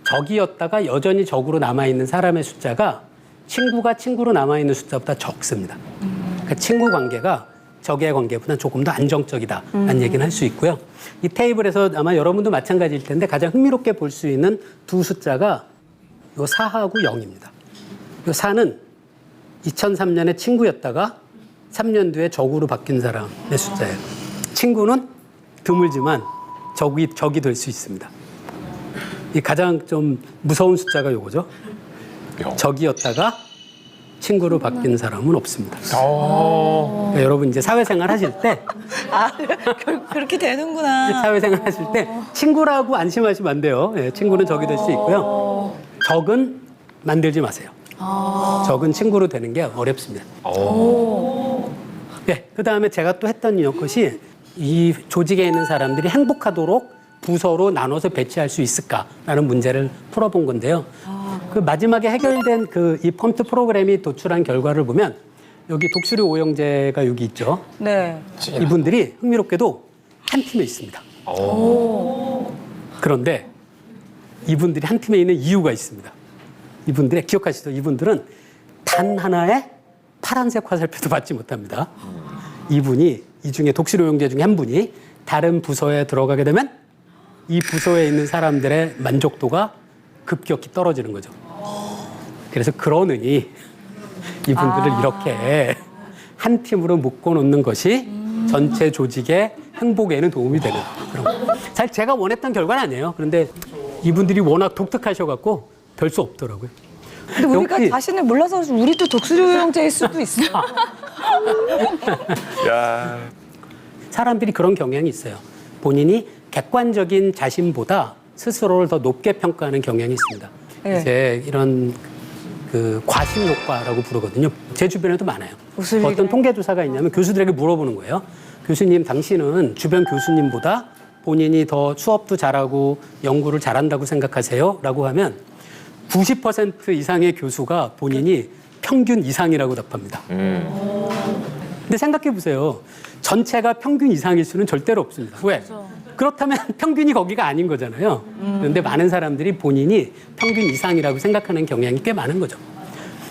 적이었다가 여전히 적으로 남아있는 사람의 숫자가 친구가 친구로 남아있는 숫자보다 적습니다. 그러니까 친구 관계가 적의 관계보다 조금 더 안정적이다라는 얘기는 할 수 있고요. 이 테이블에서 아마 여러분도 마찬가지일 텐데 가장 흥미롭게 볼 수 있는 두 숫자가 요 4하고 0입니다. 요 4는 2003년에 친구였다가 3년 뒤에 적으로 바뀐 사람의 숫자예요. 친구는 드물지만 적이 될 수 있습니다. 이 가장 좀 무서운 숫자가 요거죠. 적이었다가 친구로 바뀐 사람은 없습니다. 그러니까 여러분 이제 사회생활 하실 때 그렇게 되는구나. 사회생활 하실 때 친구라고 안심하시면 안 돼요. 예, 친구는 적이 될 수 있고요. 적은 만들지 마세요. 적은 친구로 되는 게 어렵습니다. 예, 그다음에 제가 또 했던 것이 이 조직에 있는 사람들이 행복하도록 부서로 나눠서 배치할 수 있을까라는 문제를 풀어본 건데요. 그 마지막에 해결된 그 이 펌트 프로그램이 도출한 결과를 보면 여기 독수리 오영재가 여기 있죠. 네. 이분들이 흥미롭게도 한 팀에 있습니다. 그런데 이분들이 한 팀에 있는 이유가 있습니다. 이분들의 기억하시죠? 이분들은 단 하나의 파란색 화살표도 받지 못합니다. 이분이 이 중에 독수리 오영재 중에 한 분이 다른 부서에 들어가게 되면 이 부서에 있는 사람들의 만족도가 급격히 떨어지는 거죠. 그래서 그러느니 이분들을 이렇게 한 팀으로 묶어놓는 것이 전체 조직의 행복에는 도움이 되는 그런 거. 사실 제가 원했던 결과는 아니에요. 그런데 이분들이 워낙 독특하셔갖고 별 수 없더라고요. 근데 우리가 역시- 자신을 몰라서 우리도 독수리 형제일 수도 있어. 야. 사람들이 그런 경향이 있어요. 본인이 객관적인 자신보다 스스로를 더 높게 평가하는 경향이 있습니다. 네. 이제 이런 그 과신 효과라고 부르거든요. 제 주변에도 많아요. 어떤 통계 조사가 있냐면 교수들에게 물어보는 거예요. 교수님, 당신은 주변 교수님보다 본인이 더 수업도 잘하고 연구를 잘한다고 생각하세요? 라고 하면 90% 이상의 교수가 본인이 평균 이상이라고 답합니다. 근데 생각해 보세요. 전체가 평균 이상일 수는 절대로 없습니다. 왜? 그렇다면 평균이 거기가 아닌 거잖아요. 그런데 많은 사람들이 본인이 평균 이상이라고 생각하는 경향이 꽤 많은 거죠.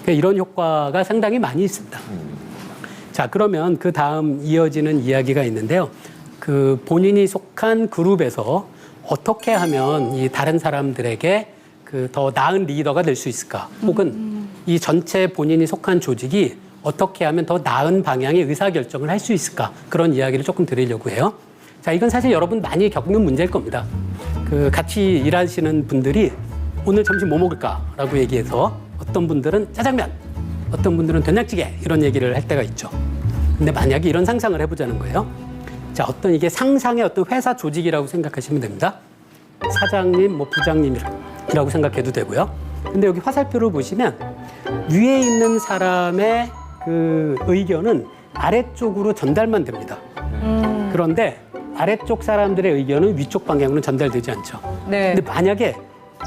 그러니까 이런 효과가 상당히 많이 있습니다. 자, 그러면 그 다음 이어지는 이야기가 있는데요. 그 본인이 속한 그룹에서 어떻게 하면 이 다른 사람들에게 그 더 나은 리더가 될 수 있을까? 혹은 이 전체 본인이 속한 조직이 어떻게 하면 더 나은 방향의 의사결정을 할 수 있을까? 그런 이야기를 조금 드리려고 해요. 자, 이건 사실 여러분 많이 겪는 문제일 겁니다. 그 같이 일하시는 분들이 오늘 점심 뭐 먹을까라고 얘기해서 어떤 분들은 짜장면, 어떤 분들은 된장찌개 이런 얘기를 할 때가 있죠. 근데 만약에 이런 상상을 해보자는 거예요. 자, 어떤 이게 상상의 어떤 회사 조직이라고 생각하시면 됩니다. 사장님, 뭐 부장님이라고 생각해도 되고요. 근데 여기 화살표를 보시면 위에 있는 사람의 그 의견은 아래쪽으로 전달만 됩니다. 그런데 아래쪽 사람들의 의견은 위쪽 방향으로 전달되지 않죠. 네. 근데 만약에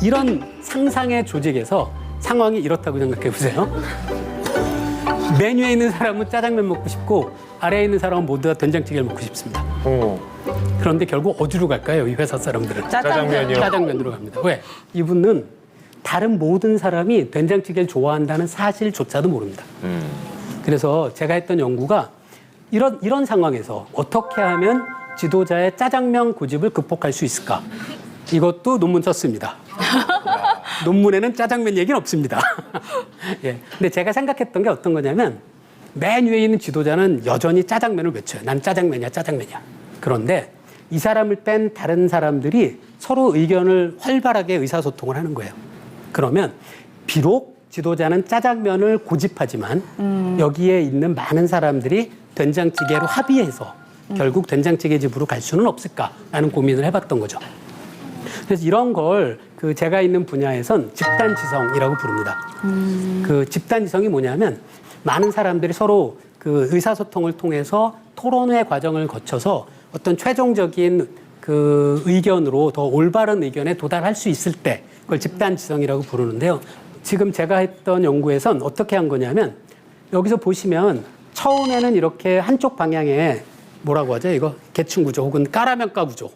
이런 상상의 조직에서 상황이 이렇다고 생각해 보세요. 맨 위에 있는 사람은 짜장면 먹고 싶고 아래에 있는 사람은 모두 다 된장찌개를 먹고 싶습니다. 그런데 결국 어디로 갈까요? 이 회사 사람들은 짜장면이요. 짜장면으로 갑니다. 왜? 이분은 다른 모든 사람이 된장찌개를 좋아한다는 사실조차도 모릅니다. 그래서 제가 했던 연구가 이런 상황에서 어떻게 하면 지도자의 짜장면 고집을 극복할 수 있을까? 이것도 논문 썼습니다. 논문에는 짜장면 얘기는 없습니다. 예. 근데 제가 생각했던 게 어떤 거냐면 맨 위에 있는 지도자는 여전히 짜장면을 외쳐요. 난 짜장면이야, 짜장면이야. 그런데 이 사람을 뺀 다른 사람들이 서로 의견을 활발하게 의사소통을 하는 거예요. 그러면 비록 지도자는 짜장면을 고집하지만 여기에 있는 많은 사람들이 된장찌개로 합의해서 결국 된장찌개 집으로 갈 수는 없을까라는 고민을 해봤던 거죠. 그래서 이런 걸 그 제가 있는 분야에선 집단지성이라고 부릅니다. 그 집단지성이 뭐냐면 많은 사람들이 서로 그 의사소통을 통해서 토론회 과정을 거쳐서 어떤 최종적인 그 의견으로 더 올바른 의견에 도달할 수 있을 때 그걸 집단지성이라고 부르는데요. 지금 제가 했던 연구에선 어떻게 한 거냐면 여기서 보시면 처음에는 이렇게 한쪽 방향에 뭐라고 하죠? 이거 계층 구조 혹은 까라면가 구조.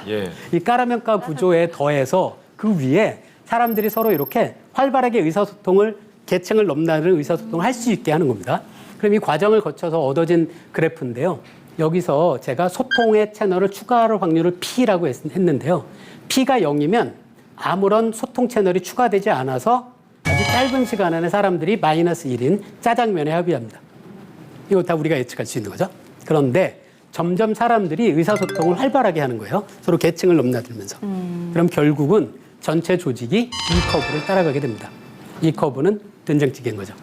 예. 이 까라면가 구조에 더해서 그 위에 사람들이 서로 이렇게 활발하게 의사소통을 계층을 넘나드는 의사소통을 할 수 있게 하는 겁니다. 그럼 이 과정을 거쳐서 얻어진 그래프인데요. 여기서 제가 소통의 채널을 추가할 확률을 P라고 했는데요. P가 0이면 아무런 소통 채널이 추가되지 않아서 아주 짧은 시간 안에 사람들이 마이너스 1인 짜장면에 합의합니다. 이거 다 우리가 예측할 수 있는 거죠. 그런데 점점 사람들이 의사소통을 활발하게 하는 거예요. 서로 계층을 넘나들면서. 그럼 결국은 전체 조직이 이 커브를 따라가게 됩니다. 이 커브는 된장찌개인 거죠.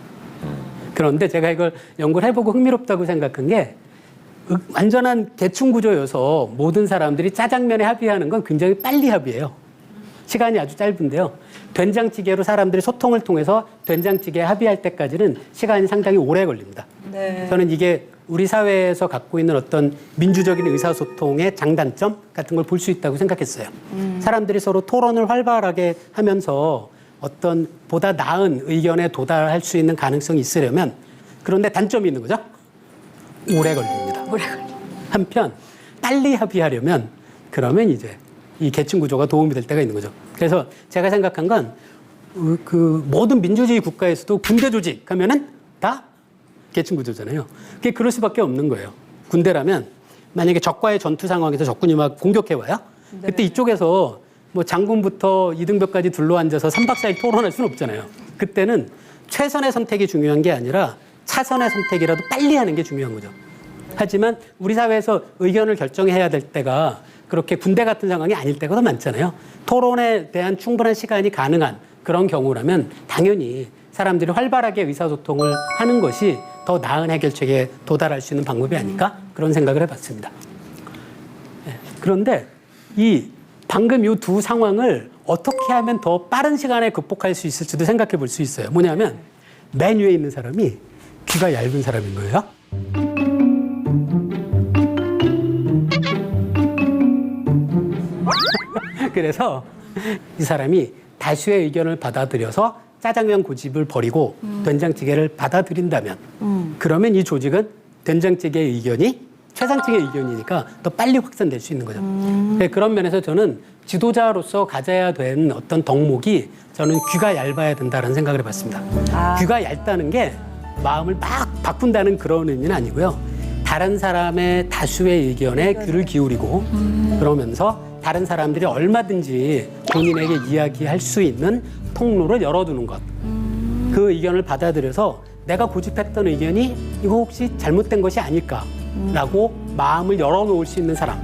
그런데 제가 이걸 연구를 해보고 흥미롭다고 생각한 게 완전한 계층 구조여서 모든 사람들이 짜장면에 합의하는 건 굉장히 빨리 합의해요. 시간이 아주 짧은데요. 된장찌개로 사람들이 소통을 통해서 된장찌개에 합의할 때까지는 시간이 상당히 오래 걸립니다. 네. 저는 이게 우리 사회에서 갖고 있는 어떤 민주적인 의사소통의 장단점 같은 걸 볼 수 있다고 생각했어요. 사람들이 서로 토론을 활발하게 하면서 어떤 보다 나은 의견에 도달할 수 있는 가능성이 있으려면 그런데 단점이 있는 거죠. 오래 걸립니다. 한편 빨리 합의하려면 그러면 이제 이 계층 구조가 도움이 될 때가 있는 거죠. 그래서 제가 생각한 건 그 모든 민주주의 국가에서도 군대 조직 하면은 다 계층 구조잖아요. 그게 그럴 수밖에 없는 거예요. 군대라면 만약에 적과의 전투 상황에서 적군이 막 공격해와요. 그때 이쪽에서 뭐 장군부터 이등병까지 둘러앉아서 3박 4일 토론할 수는 없잖아요. 그때는 최선의 선택이 중요한 게 아니라 차선의 선택이라도 빨리 하는 게 중요한 거죠. 하지만 우리 사회에서 의견을 결정해야 될 때가 그렇게 군대 같은 상황이 아닐 때가 더 많잖아요. 토론에 대한 충분한 시간이 가능한 그런 경우라면 당연히 사람들이 활발하게 의사소통을 하는 것이 더 나은 해결책에 도달할 수 있는 방법이 아닐까 그런 생각을 해봤습니다. 네. 그런데 이 방금 이 두 상황을 어떻게 하면 더 빠른 시간에 극복할 수 있을지도 생각해 볼 수 있어요. 뭐냐면 맨 위에 있는 사람이 귀가 얇은 사람인 거예요. 그래서 이 사람이 다수의 의견을 받아들여서 짜장면 고집을 버리고 된장찌개를 받아들인다면 그러면 이 조직은 된장찌개의 의견이 최상층의 의견이니까 더 빨리 확산될 수 있는 거죠. 네, 그런 면에서 저는 지도자로서 가져야 되는 어떤 덕목이 저는 귀가 얇아야 된다는 생각을 해봤습니다. 귀가 얇다는 게 마음을 막 바꾼다는 그런 의미는 아니고요. 다른 사람의 다수의 의견에 귀를 기울이고 그러면서 다른 사람들이 얼마든지 본인에게 이야기할 수 있는 통로를 열어두는 것. 그 의견을 받아들여서 내가 고집했던 의견이 이거 혹시 잘못된 것이 아닐까라고 마음을 열어놓을 수 있는 사람.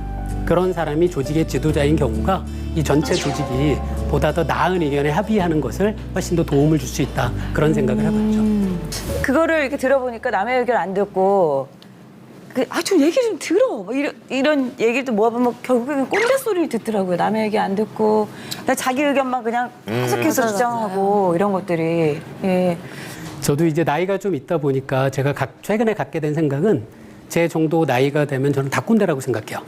그런 사람이 조직의 지도자인 경우가 이 전체 조직이 보다 더 나은 의견에 합의하는 것을 훨씬 더 도움을 줄 수 있다. 그런 생각을 해봤죠. 그거를 이렇게 들어보니까 남의 의견 안 듣고 좀 얘기 좀 들어. 뭐 이런 얘기를 또 모아보면 결국에는 꼰대 소리를 듣더라고요. 남의 얘기 안 듣고 자기 의견만 그냥 계속해서 주장하고 이런 것들이. 예. 저도 이제 나이가 좀 있다 보니까 제가 최근에 갖게 된 생각은 제 정도 나이가 되면 저는 다 꼰대라고 생각해요.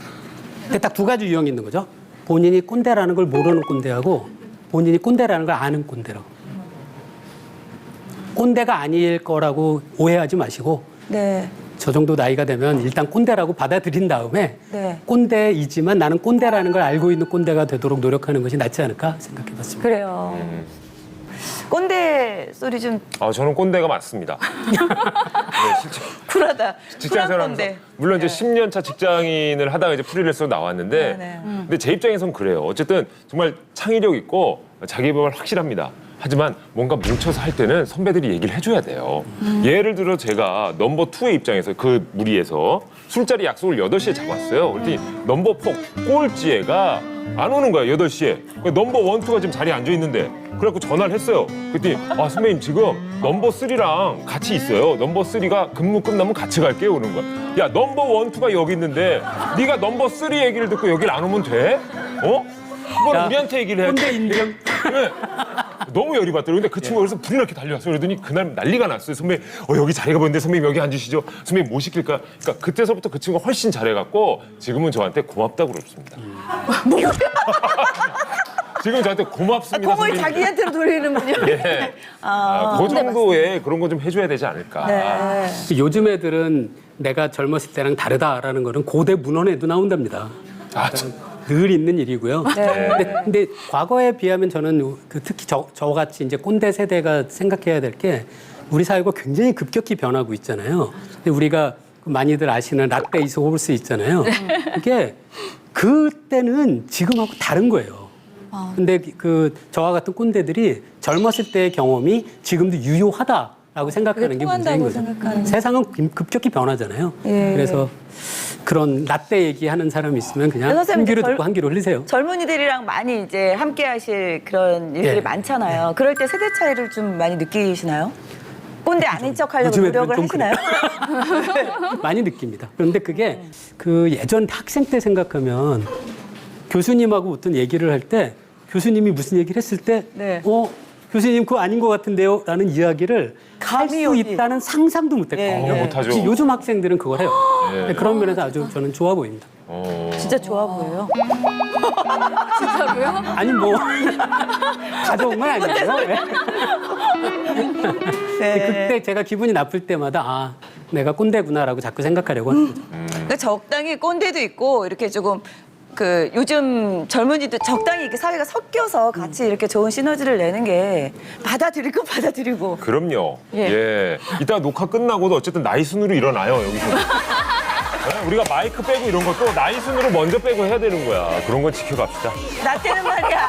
근데 딱 두 가지 유형이 있는 거죠. 본인이 꼰대라는 걸 모르는 꼰대하고 본인이 꼰대라는 걸 아는 꼰대라고. 꼰대가 아닐 거라고 오해하지 마시고 네. 저 정도 나이가 되면 일단 꼰대라고 받아들인 다음에 네. 꼰대이지만 나는 꼰대라는 걸 알고 있는 꼰대가 되도록 노력하는 것이 낫지 않을까 생각해봤습니다. 그래요. 꼰대 소리 좀 저는 꼰대가 맞습니다. 네, 실제 쿨하다. 직장 쿨한 생활하면서 꼰대. 물론 이제 10년 차 직장인을 하다가 이제 프리랜서로 나왔는데 네. 근데 제 입장에선 그래요. 어쨌든 정말 창의력 있고 자기개발 확실합니다. 하지만 뭔가 뭉쳐서 할 때는 선배들이 얘기를 해줘야 돼요. 예를 들어 제가 넘버 2의 입장에서 그 무리에서 술자리 약속을 8시에 잡았어요. 그랬더니 넘버 4 꼴찌애가 안 오는 거야, 8시에. 넘버 1, 2가 지금 자리에 앉아 있는데. 그래갖고 전화를 했어요. 그랬더니 선배님 지금 넘버 3랑 같이 있어요. 넘버 3가 근무 끝나면 같이 갈게요. 그러는 거야. 야, 넘버 1, 2가 여기 있는데 네가 넘버 3 얘기를 듣고 여길 안 오면 돼? 그걸 우리한테 얘기를 해야지. 꼰대 인정. 네. 너무 열이 받더라고요. 근데 그 친구가 그래서 불이 나게 달려왔어요. 그러더니 그날 난리가 났어요. 선배님, 여기 자리가 보이는데 선배님 여기 앉으시죠. 선배님 뭐 시킬까? 그러니까 그때서부터 그 친구가 훨씬 잘해갖고 지금은 저한테 고맙다고 그러십니다. 지금 저한테 고맙습니다. 공을 선배님. 자기한테로 돌리는 분이요. 예. 그 정도의 그런 거 좀 해줘야 되지 않을까. 네. 요즘 애들은 내가 젊었을 때랑 다르다라는 거는 고대 문헌에도 나온답니다. 늘 있는 일이고요. 근데 과거에 비하면 저는 특히 저같이 이제 꼰대 세대가 생각해야 될 게 우리 사회가 굉장히 급격히 변하고 있잖아요. 근데 우리가 많이들 아시는 라떼 이스 호불스 있잖아요. 이게 그때는 지금하고 다른 거예요. 근데 저와 같은 꼰대들이 젊었을 때의 경험이 지금도 유효하다라고 생각하는 게 문제인 거죠. 생각하는. 세상은 급격히 변하잖아요. 예. 그래서 그런 라떼 얘기하는 사람이 있으면 그냥 선생님, 한 귀로 절- 듣고 한 귀로 흘리세요. 젊은이들이랑 많이 이제 함께 하실 그런 일들이 예. 많잖아요. 그럴 때 세대 차이를 좀 많이 느끼시나요? 꼰대 아닌 척 하려고 요즘 애들은 노력을 좀 하시나요? 많이 느낍니다. 그런데 그게 그 예전 학생 때 생각하면 교수님하고 어떤 얘기를 할 때 교수님이 무슨 얘기를 했을 때 네. 교수님 그거 아닌 것 같은데요? 라는 이야기를 할 감이 수 오지. 있다는 상상도 못했거든요. 예, 예. 못하죠. 특히 요즘 학생들은 그걸 해요. 예. 그런 면에서 아주 저는 좋아 보입니다. 진짜 좋아 보여요. 진짜로요? 아니 뭐 가져온 건 아니고요. 네. 그때 제가 기분이 나쁠 때마다 내가 꼰대구나라고 자꾸 생각하려고 하는 거죠. 그러니까 적당히 꼰대도 있고 이렇게 조금 요즘 젊은이들 적당히 이렇게 사회가 섞여서 같이 이렇게 좋은 시너지를 내는 게 받아들이고 받아들이고. 그럼요. 예. 예. 이따 녹화 끝나고도 어쨌든 나이 순으로 일어나요, 여기서. 네, 우리가 마이크 빼고 이런 것도 나이 순으로 먼저 빼고 해야 되는 거야. 그런 건 지켜갑시다. 나 때는 말이야.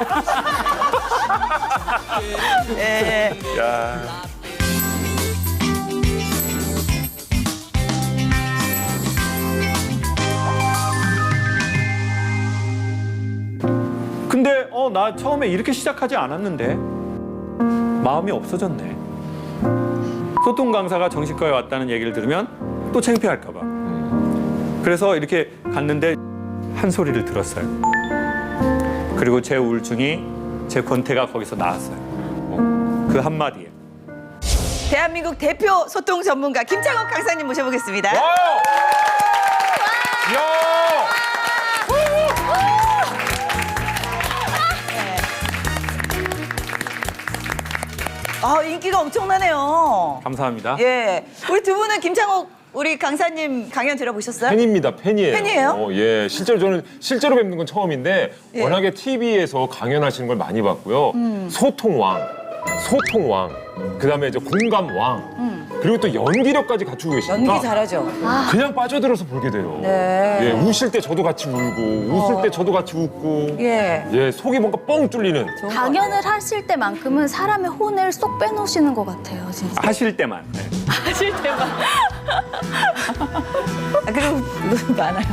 예. 야. 근데 나 처음에 이렇게 시작하지 않았는데 마음이 없어졌네. 소통 강사가 정신과에 왔다는 얘기를 들으면 또 창피할까 봐. 그래서 이렇게 갔는데 한 소리를 들었어요. 그리고 제 우울증이 제 권태가 거기서 나왔어요. 그 한마디에. 대한민국 대표 소통 전문가 김창옥 강사님 모셔보겠습니다. 와우! 야! 아, 인기가 엄청나네요. 감사합니다. 예, 우리 두 분은 김창옥 우리 강사님 강연 들어보셨어요? 팬입니다. 팬이에요. 팬이에요? 예, 실제로 저는 실제로 뵙는 건 처음인데 예. 워낙에 TV에서 강연하시는 걸 많이 봤고요. 소통왕, 소통왕, 그다음에 이제 공감왕, 그리고 또 연기력까지 갖추고 계시니까 연기 잘하죠. 그냥 빠져들어서 보게 돼요. 네. 예, 우실 때 저도 같이 울고, 웃을 때 저도 같이 웃고, 예. 예, 속이 뭔가 뻥 뚫리는. 강연을 하실 때만큼은 사람의 혼을 쏙 빼놓으시는 것 같아요, 진짜. 하실 때만. 네. 하실 때만. 아, 그리고 많아요.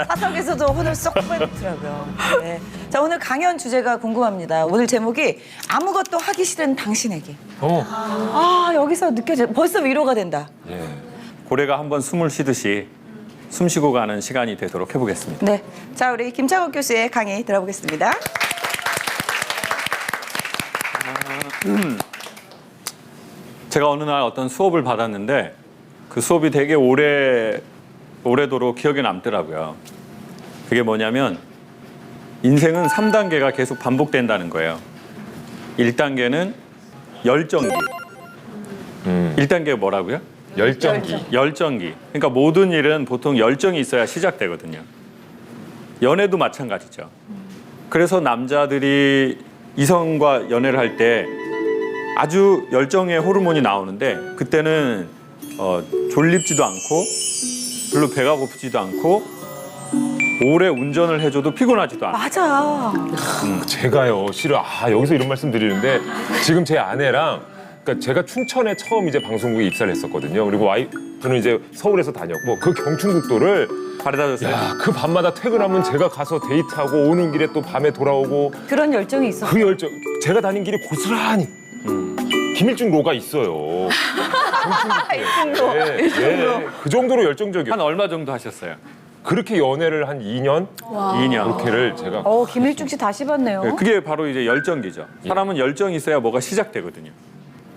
사석에서도 혼을 쏙 빼놓더라고요. 네. 자, 오늘 강연 주제가 궁금합니다. 오늘 제목이 아무것도 하기 싫은 당신에게. 아, 여기서 느껴져. 벌써 위로가 된다. 예. 고래가 한번 숨을 쉬듯이 숨 쉬고 가는 시간이 되도록 해보겠습니다. 네. 자, 우리 김창옥 교수의 강의 들어보겠습니다. 제가 어느 날 어떤 수업을 받았는데 그 수업이 되게 오래도록 기억에 남더라고요. 그게 뭐냐면 인생은 3단계가 계속 반복된다는 거예요. 1단계는 열정기. 1단계가 뭐라고요? 열정기. 열정기. 그러니까 모든 일은 보통 열정이 있어야 시작되거든요. 연애도 마찬가지죠. 그래서 남자들이 이성과 연애를 할 때 아주 열정의 호르몬이 나오는데 그때는 졸립지도 않고 별로 배가 고프지도 않고 오래 운전을 해줘도 피곤하지도 않아요. 맞아. 제가요, 실은 여기서 이런 말씀 드리는데 지금 제 아내랑 그러니까 제가 춘천에 처음 이제 방송국에 입사를 했었거든요. 그리고 와이프는 이제 서울에서 다녔고 그 경춘국도를 바래다 줬어요. 야, 그 밤마다 퇴근하면 제가 가서 데이트하고 오는 길에 또 밤에 돌아오고 그런 열정이 있어. 그 열정 제가 다닌 길이 고스란히 김일중 로가 있어요. 경춘국도에. 예, 그 정도로 열정적이에요. 한 얼마 정도 하셨어요? 그렇게 연애를 한 2년? 2년. 그렇게를 제가 김일중 씨 다시 봤네요. 그게 바로 이제 열정기죠. 사람은 열정이 있어야 뭐가 시작되거든요.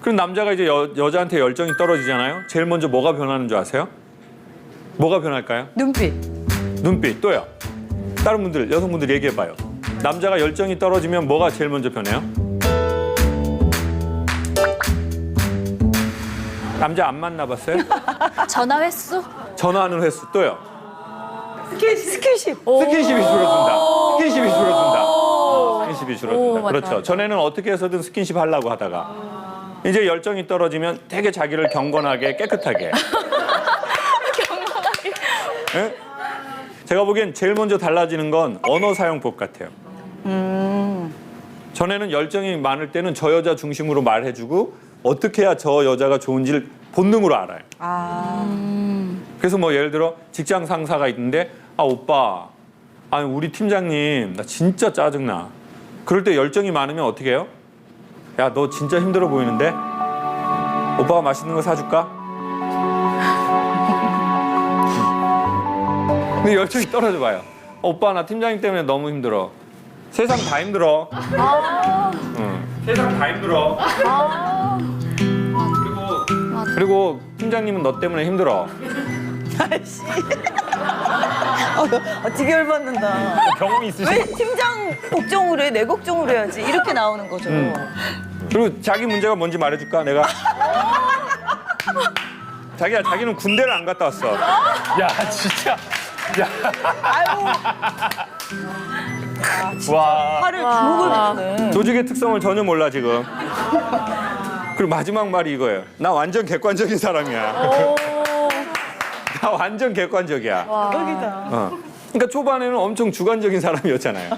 그럼 남자가 이제 여자한테 열정이 떨어지잖아요. 제일 먼저 뭐가 변하는 줄 아세요? 뭐가 변할까요? 눈빛. 눈빛. 또요. 다른 분들, 여성분들 얘기해봐요. 남자가 열정이 떨어지면 뭐가 제일 먼저 변해요? 남자 안 만나봤어요? 전화 횟수? 전화하는 횟수. 또요. 스킨십. 스킨십이 줄어든다. 스킨십이 줄어든다. 스킨십이 줄어든다. 맞다. 그렇죠. 전에는 어떻게 해서든 스킨십 하려고 하다가 이제 열정이 떨어지면 되게 자기를 경건하게 깨끗하게. 경건하게. 네? 제가 보기엔 제일 먼저 달라지는 건 언어 사용법 같아요. 전에는 열정이 많을 때는 저 여자 중심으로 말해주고 어떻게 해야 저 여자가 좋은지를 본능으로 알아요. 그래서 뭐 예를 들어 직장 상사가 있는데 오빠, 아니 우리 팀장님 나 진짜 짜증나. 그럴 때 열정이 많으면 어떻게 해요? 야, 너 진짜 힘들어 보이는데 오빠가 맛있는 거 사줄까? 근데 열정이 떨어져 봐요. 오빠 나 팀장님 때문에 너무 힘들어. 세상 다 힘들어. 세상 다 힘들어. 그리고 팀장님은 너 때문에 힘들어. 아이씨. 되게 열받는다. 경험이 왜 있으신 팀장 걱정을 해? 내 걱정을 해야지. 이렇게 나오는 거죠. 그리고 자기 문제가 뭔지 말해줄까 내가? 자기야, 자기는 군대를 안 갔다 왔어. 야, 진짜. 아유. 와. 화를 주먹을 내네. 조직의 특성을 전혀 몰라 지금. 그리고 마지막 말이 이거예요. 나 완전 객관적인 사람이야. 나 완전 객관적이야. 대박이다. 그러니까 초반에는 엄청 주관적인 사람이었잖아요.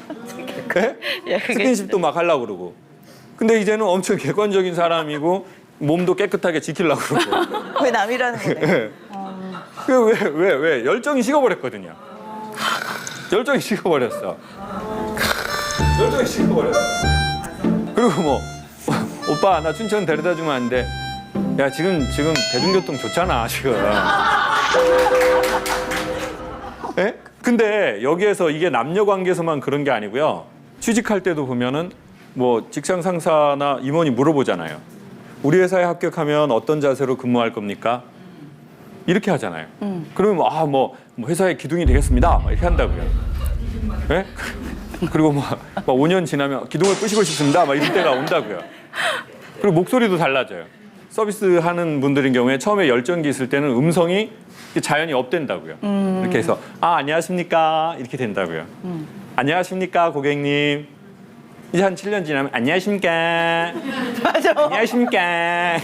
네? 스킨십도 막 하려고 그러고. 근데 이제는 엄청 객관적인 사람이고 몸도 깨끗하게 지키려고 그러고. 왜 남이라는 거네. 왜? 열정이 식어버렸거든요. 열정이 식어버렸어. 열정이 식어버렸어. 그리고 뭐 오빠 나 춘천 데려다 주면 안 돼. 야 지금 대중교통 좋잖아 지금. 예? 근데 여기에서 이게 남녀 관계에서만 그런 게 아니고요. 취직할 때도 보면은 뭐 직장 상사나 임원이 물어보잖아요. 우리 회사에 합격하면 어떤 자세로 근무할 겁니까? 이렇게 하잖아요. 그러면 뭐 회사의 기둥이 되겠습니다. 막 이렇게 한다고요. 네? 그리고 막 5년 지나면 기둥을 부시고 싶습니다. 막 이럴 때가 온다고요. 그리고 목소리도 달라져요. 서비스 하는 분들인 경우에 처음에 열정기 있을 때는 음성이 자연히 업된다고요. 이렇게 해서 안녕하십니까 이렇게 된다고요. 안녕하십니까 고객님. 이제 한 7년 지나면 안녕하십니까. 맞아. 안녕하십니까.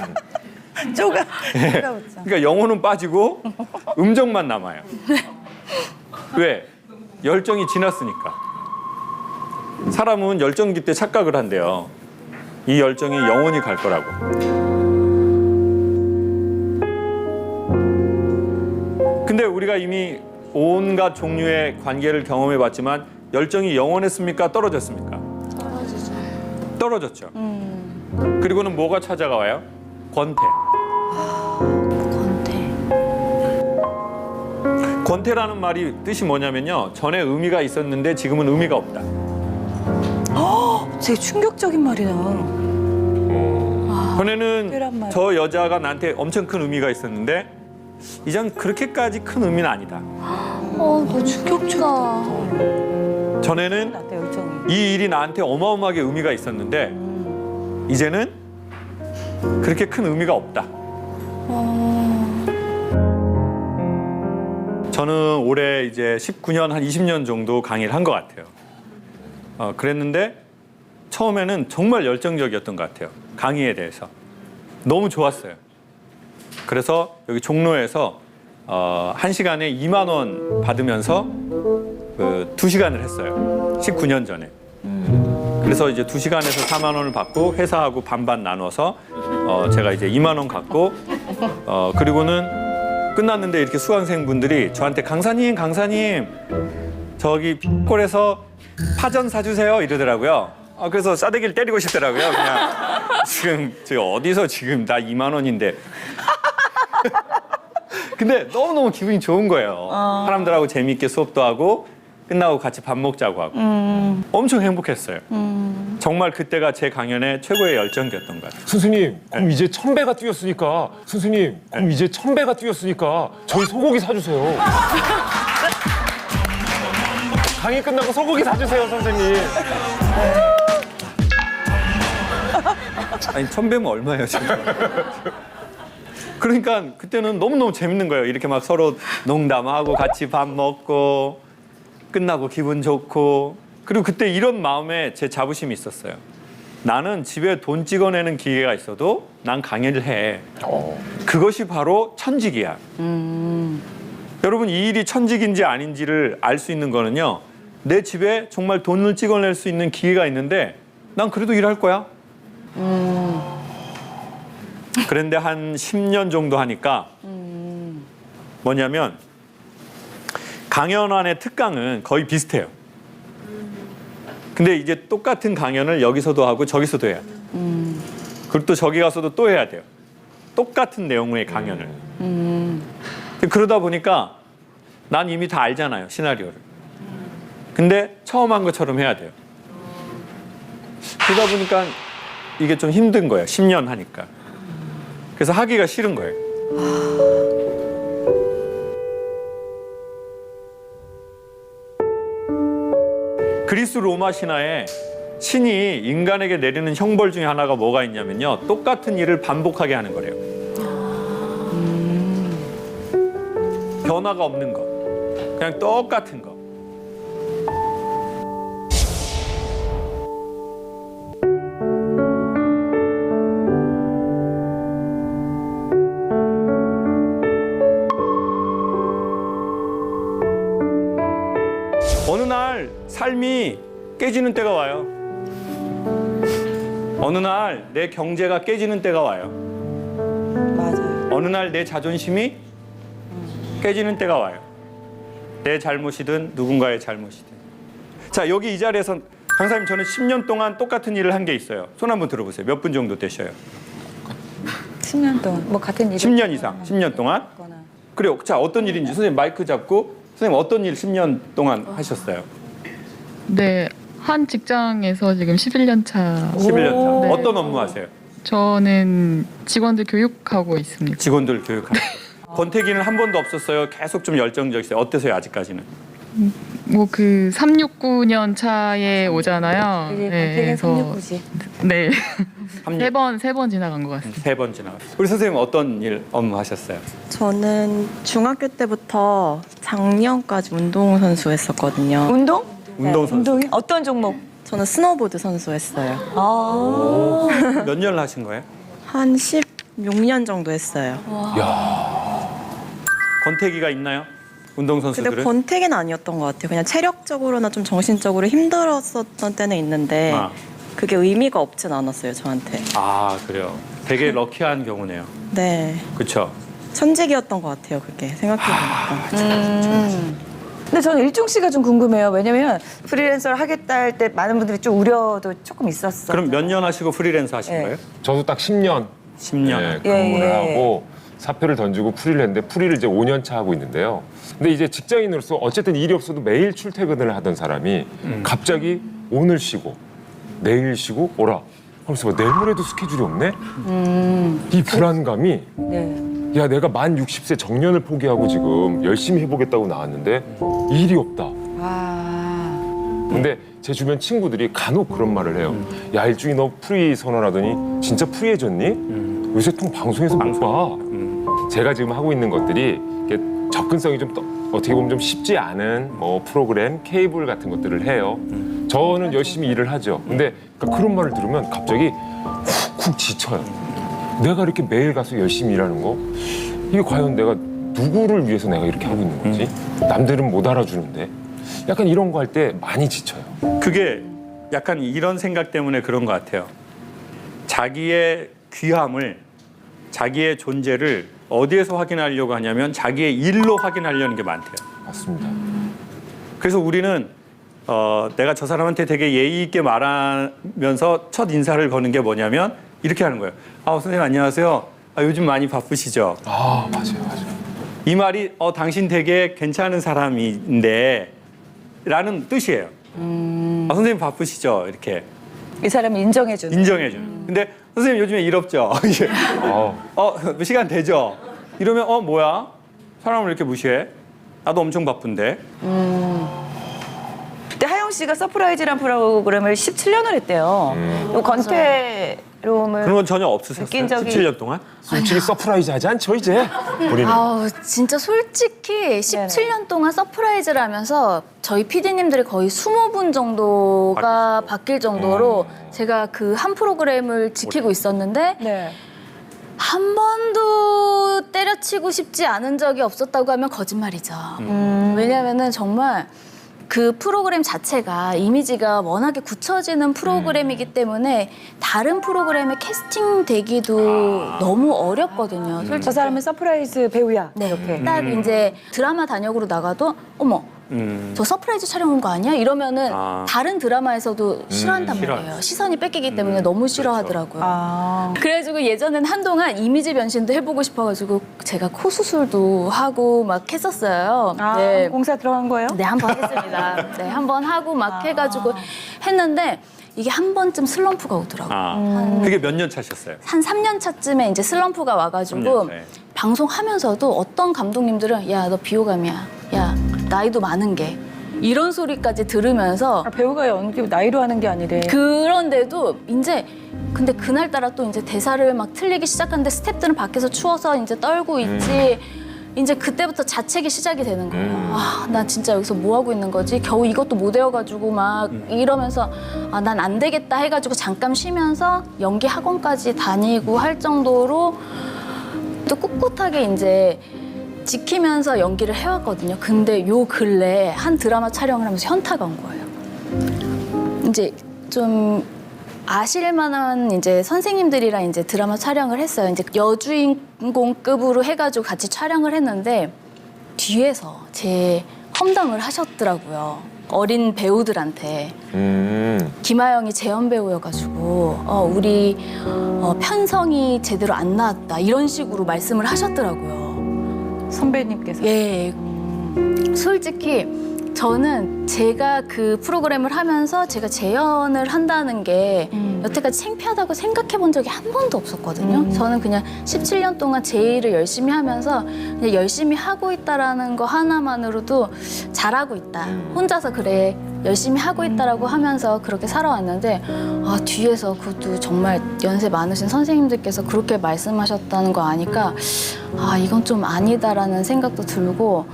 쪼가 웃죠. 그러니까 영혼은 빠지고 음정만 남아요. 왜? 열정이 지났으니까. 사람은 열정기 때 착각을 한대요. 이 열정이 영원히 갈 거라고. 근데 우리가 이미 온갖 종류의 관계를 경험해 봤지만 열정이 영원했습니까? 떨어졌습니까? 떨어졌죠. 그리고는 뭐가 찾아가와요? 권태. 권태라는 말이 뜻이 뭐냐면요. 전에 의미가 있었는데 지금은 의미가 없다. 되게 충격적인 말이다. 특별한 전에는 말. 저 여자가 나한테 엄청 큰 의미가 있었는데 이젠 그렇게까지 큰 의미는 아니다. 너 충격주다. 전에는 나한테 열정이. 이 일이 나한테 어마어마하게 의미가 있었는데 이제는 그렇게 큰 의미가 없다. 저는 올해 이제 19년 한 20년 정도 강의를 한 것 같아요. 그랬는데 처음에는 정말 열정적이었던 것 같아요. 강의에 대해서. 너무 좋았어요. 그래서 여기 종로에서 1시간에 2만 원 받으면서 2시간을 했어요. 19년 전에. 그래서 이제 2시간에서 4만 원을 받고 회사하고 반반 나눠서 제가 이제 2만 원 갖고 그리고는 끝났는데 이렇게 수강생분들이 저한테 강사님 저기 pit골에서 파전 사주세요 이러더라고요. 그래서 싸대기를 때리고 싶더라고요. 그냥 지금 저 어디서 지금 나 2만 원인데. 근데 너무너무 기분이 좋은 거예요. 사람들하고 재미있게 수업도 하고 끝나고 같이 밥 먹자고 하고 엄청 행복했어요. 정말 그때가 제 강연의 최고의 열정이었던 것 같아요. 스승님, 그럼 이제 1000배가 뛰었으니까 스승님, 그럼 이제 1000배가 뛰었으니까 저희 소고기 사주세요. 강의 끝나고 소고기 사주세요, 선생님. 아니 1000배면 얼마예요 지금? 그러니까 그때는 너무너무 재밌는 거예요. 이렇게 막 서로 농담하고 같이 밥 먹고 끝나고 기분 좋고. 그리고 그때 이런 마음에 제 자부심이 있었어요. 나는 집에 돈 찍어내는 기회가 있어도 난 강의를 해. 그것이 바로 천직이야. 여러분 이 일이 천직인지 아닌지를 알 수 있는 거는요. 내 집에 정말 돈을 찍어낼 수 있는 기회가 있는데 난 그래도 일할 거야. 그런데 한 10년 정도 하니까 뭐냐면 강연안의 특강은 거의 비슷해요. 근데 이제 똑같은 강연을 여기서도 하고 저기서도 해야 돼요. 그리고 또 저기 가서도 또 해야 돼요. 똑같은 내용의 강연을. 그러다 보니까 난 이미 다 알잖아요. 시나리오를. 근데 처음 한 것처럼 해야 돼요. 그러다 보니까 이게 좀 힘든 거예요. 10년 하니까. 그래서 하기가 싫은 거예요. 그리스 로마 신화에 신이 인간에게 내리는 형벌 중에 하나가 뭐가 있냐면요. 똑같은 일을 반복하게 하는 거래요. 변화가 없는 거. 그냥 똑같은 거. 어느 날 삶이 깨지는 때가 와요. 어느 날 내 경제가 깨지는 때가 와요. 맞아요. 어느 날 내 자존심이 깨지는 때가 와요. 내 잘못이든 누군가의 잘못이든. 자, 여기 이 자리에서 강사님 저는 10년 동안 똑같은 일을 한 게 있어요. 손 한번 들어보세요. 몇 분 정도 되셔요? 10년 동안 뭐 같은 일. 10년 이상, 10년 동안. 그래요. 자, 어떤 일인지 선생님 마이크 잡고 선생님 어떤 일 10년 동안 하셨어요? 네, 한 직장에서 지금 11년 차. 11년 차. 네. 어떤 업무 하세요? 저는 직원들 교육하고 있습니다. 직원들 교육하는. 권태기는 한 번도 없었어요. 계속 좀 열정적이세요. 어떠세요 아직까지는? 뭐 그 369년 차에 오잖아요. 그래서 네. 세 번 지나간 것 같습니다. 3번 지나갔어요. 우리 선생님 어떤 일 업무 하셨어요? 저는 중학교 때부터 작년까지 운동선수 했었거든요. 운동? 운동선수. 운동이? 어떤 종목? 저는 스노보드 선수 했어요. 몇 년을 하신 거예요? 한 16년 정도 했어요. 권태기가 있나요? 근데 운동선수들은? 권태기는 아니었던 것 같아요. 그냥 체력적으로나 좀 정신적으로 힘들었었던 때는 있는데 아. 그게 의미가 없진 않았어요, 저한테. 아 그래요. 되게 럭키한 경우네요. 네. 그렇죠? 천직이었던 것 같아요, 그게. 생각해보니까. 근데 저는 일종 씨가 좀 궁금해요. 왜냐면 프리랜서를 하겠다 할 때 많은 분들이 좀 우려도 조금 있었어. 그럼 몇 년 하시고 프리랜서 하신 네. 거예요? 저도 딱 10년 10년. 네, 근무를 예. 하고 사표를 던지고 프리를 했는데 프리를 이제 5년 차 하고 있는데요. 근데 이제 직장인으로서 어쨌든 일이 없어도 매일 출퇴근을 하던 사람이 갑자기 오늘 쉬고 내일 쉬고 오라. 하면서 내일 모레도 스케줄이 없네? 이 불안감이 네. 야 내가 만 60세 정년을 포기하고 지금 열심히 해보겠다고 나왔는데 일이 없다. 근데 제 주변 친구들이 간혹 그런 말을 해요. 야 일중이 너 프리 선언하더니 진짜 프리해졌니? 요새 통 방송에서 못 봐. 제가 지금 하고 있는 것들이 이게 접근성이 좀 어떻게 보면 좀 쉽지 않은 뭐 프로그램, 케이블 같은 것들을 해요. 저는 열심히 일을 하죠. 근데 그러니까 그런 말을 들으면 갑자기 훅훅 지쳐요. 내가 이렇게 매일 가서 열심히 일하는 거 이게 과연 내가 누구를 위해서 내가 이렇게 하고 있는 거지? 남들은 못 알아주는데 약간 이런 거 할 때 많이 지쳐요. 그게 약간 이런 생각 때문에 그런 것 같아요. 자기의 귀함을, 자기의 존재를 어디에서 확인하려고 하냐면 자기의 일로 확인하려는 게 많대요. 맞습니다. 그래서 우리는 내가 저 사람한테 되게 예의 있게 말하면서 첫 인사를 거는 게 뭐냐면 이렇게 하는 거예요. 아, 선생님 안녕하세요. 아, 요즘 많이 바쁘시죠? 아 맞아요. 이 말이 당신 되게 괜찮은 사람인데 라는 뜻이에요. 아, 선생님 바쁘시죠? 이렇게 이 사람이 인정해주는. 인정해주는. 근데 선생님 요즘에 일 없죠? 이게 시간 되죠? 이러면 뭐야? 사람을 이렇게 무시해? 나도 엄청 바쁜데. 그때 하영 씨가 서프라이즈란 프로그램을 17년을 했대요. 또 권태로움을 그런 건 전혀 없으셨어요? 느낀 적이- 17년 동안? 솔직히 서프라이즈 하지 않죠 이제? 우리는. 아우 진짜 솔직히 17년 동안 서프라이즈를 하면서 저희 PD님들이 거의 20분 정도가 바뀔 정도로 제가 그 한 프로그램을 지키고 있었는데 네. 한 번도 때려치고 싶지 않은 적이 없었다고 하면 거짓말이죠. 왜냐하면은 정말 그 프로그램 자체가 이미지가 워낙에 굳혀지는 프로그램이기 때문에 다른 프로그램에 캐스팅되기도 너무 어렵거든요. 솔직히. 저 사람은 서프라이즈 배우야. 네, 이렇게. 딱 이제 드라마 단역으로 나가도 어머 저 서프라이즈 촬영 온 거 아니야? 이러면은 다른 드라마에서도 싫어한단 싫어요. 말이에요. 시선이 뺏기기 때문에 너무 싫어하더라고요. 아. 그래가지고 예전엔 한동안 이미지 변신도 해보고 싶어가지고 제가 코 수술도 하고 막 했었어요. 아, 네. 공사 들어간 거예요? 네, 한 번 했습니다. 네, 한 번 하고 막 해가지고 했는데 이게 한 번쯤 슬럼프가 오더라고요. 그게 몇 년 차셨어요? 한 3년 차쯤에 이제 슬럼프가 와가지고 3년 차에. 방송하면서도 어떤 감독님들은 야, 너 비호감이야. 야, 나이도 많은 게. 이런 소리까지 들으면서 아, 배우가 연기 나이로 하는 게 아니래. 그런데도 이제 근데 그날따라 또 이제 대사를 막 틀리기 시작하는데 스태프들은 밖에서 추워서 이제 떨고 있지. 이제 그때부터 자책이 시작이 되는 거예요. 아, 나 진짜 여기서 뭐 하고 있는 거지? 겨우 이것도 못 외워가지고 막 이러면서 아, 난 안 되겠다 해가지고 잠깐 쉬면서 연기 학원까지 다니고 할 정도로 또 꿋꿋하게 이제 지키면서 연기를 해왔거든요. 근데 요 근래 한 드라마 촬영을 하면서 현타가 온 거예요. 이제 좀 아실만한 이제 선생님들이랑 이제 드라마 촬영을 했어요. 이제 여주인공급으로 해가지고 같이 촬영을 했는데 뒤에서 제 험담을 하셨더라고요. 어린 배우들한테. 김하영이 재연 배우여가지고 우리 편성이 제대로 안 나왔다 이런 식으로 말씀을 하셨더라고요. 선배님께서. 예. 솔직히 저는 제가 그 프로그램을 하면서 제가 재연을 한다는 게 여태까지 창피하다고 생각해 본 적이 한 번도 없었거든요. 저는 그냥 17년 동안 제 일을 열심히 하면서 그냥 열심히 하고 있다라는 거 하나만으로도 잘하고 있다. 혼자서 그래 열심히 하고 있다라고 하면서 그렇게 살아왔는데 아, 뒤에서 그것도 정말 연세 많으신 선생님들께서 그렇게 말씀하셨다는 거 아니까 아, 이건 좀 아니다라는 생각도 들고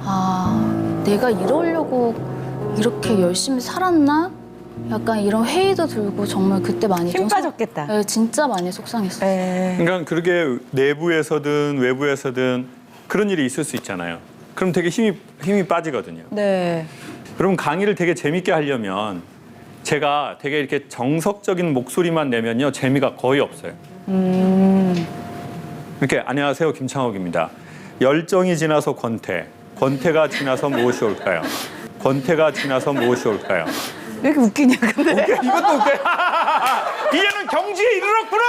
아, 내가 이러려고 이렇게 열심히 살았나? 약간 이런 회의도 들고 정말 그때 많이 힘 빠졌겠다. 네, 진짜 많이 속상했어요. 네. 그러니까 그렇게 내부에서든 외부에서든 그런 일이 있을 수 있잖아요. 그럼 되게 힘이 빠지거든요. 네. 그럼 강의를 되게 재밌게 하려면 제가 되게 이렇게 정석적인 목소리만 내면요 재미가 거의 없어요. 이렇게 안녕하세요 김창옥입니다. 열정이 지나서 권태, 권태가 지나서 무엇이 올까요? 권태가 지나서 무엇이 올까요? 왜 이렇게 웃기냐 근데. 이것도 웃겨. 이제는 경지에 이르렀구나.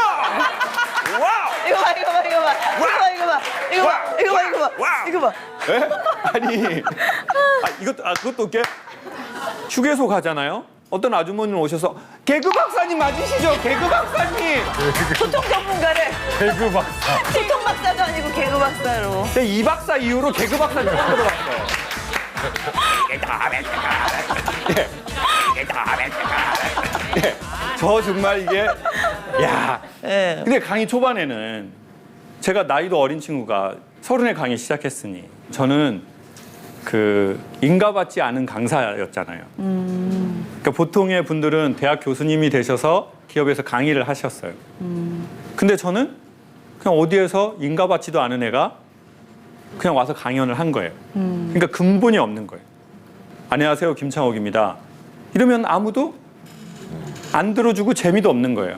와우. 이거 봐, 이거 봐, 이거 봐. 이거 봐, 이거 봐. 이거 봐, 이거 봐, 이거 봐. 와우. 이거 봐. 에? 아니, 그것도 웃겨? 휴게소 가잖아요. 어떤 아주머니는 오셔서 개그 박사님 맞으시죠? 개그 박사님. 소통 전문가래. 개그 박사. 소통 박사도 아니고 개그 박사로. 근데 이 박사 이후로 개그 박사님 처음 들어봤어요. 예, 저 정말 이게 야. 예. 근데 강의 초반에는 제가 나이도 어린 친구가 30에 강의 시작했으니 저는 그 인가받지 않은 강사였잖아요. 그러니까 보통의 분들은 대학 교수님이 되셔서 기업에서 강의를 하셨어요. 근데 저는 그냥 어디에서 인가받지도 않은 애가 그냥 와서 강연을 한 거예요. 그러니까 근본이 없는 거예요. 안녕하세요 김창옥입니다. 이러면 아무도 안 들어주고 재미도 없는 거예요.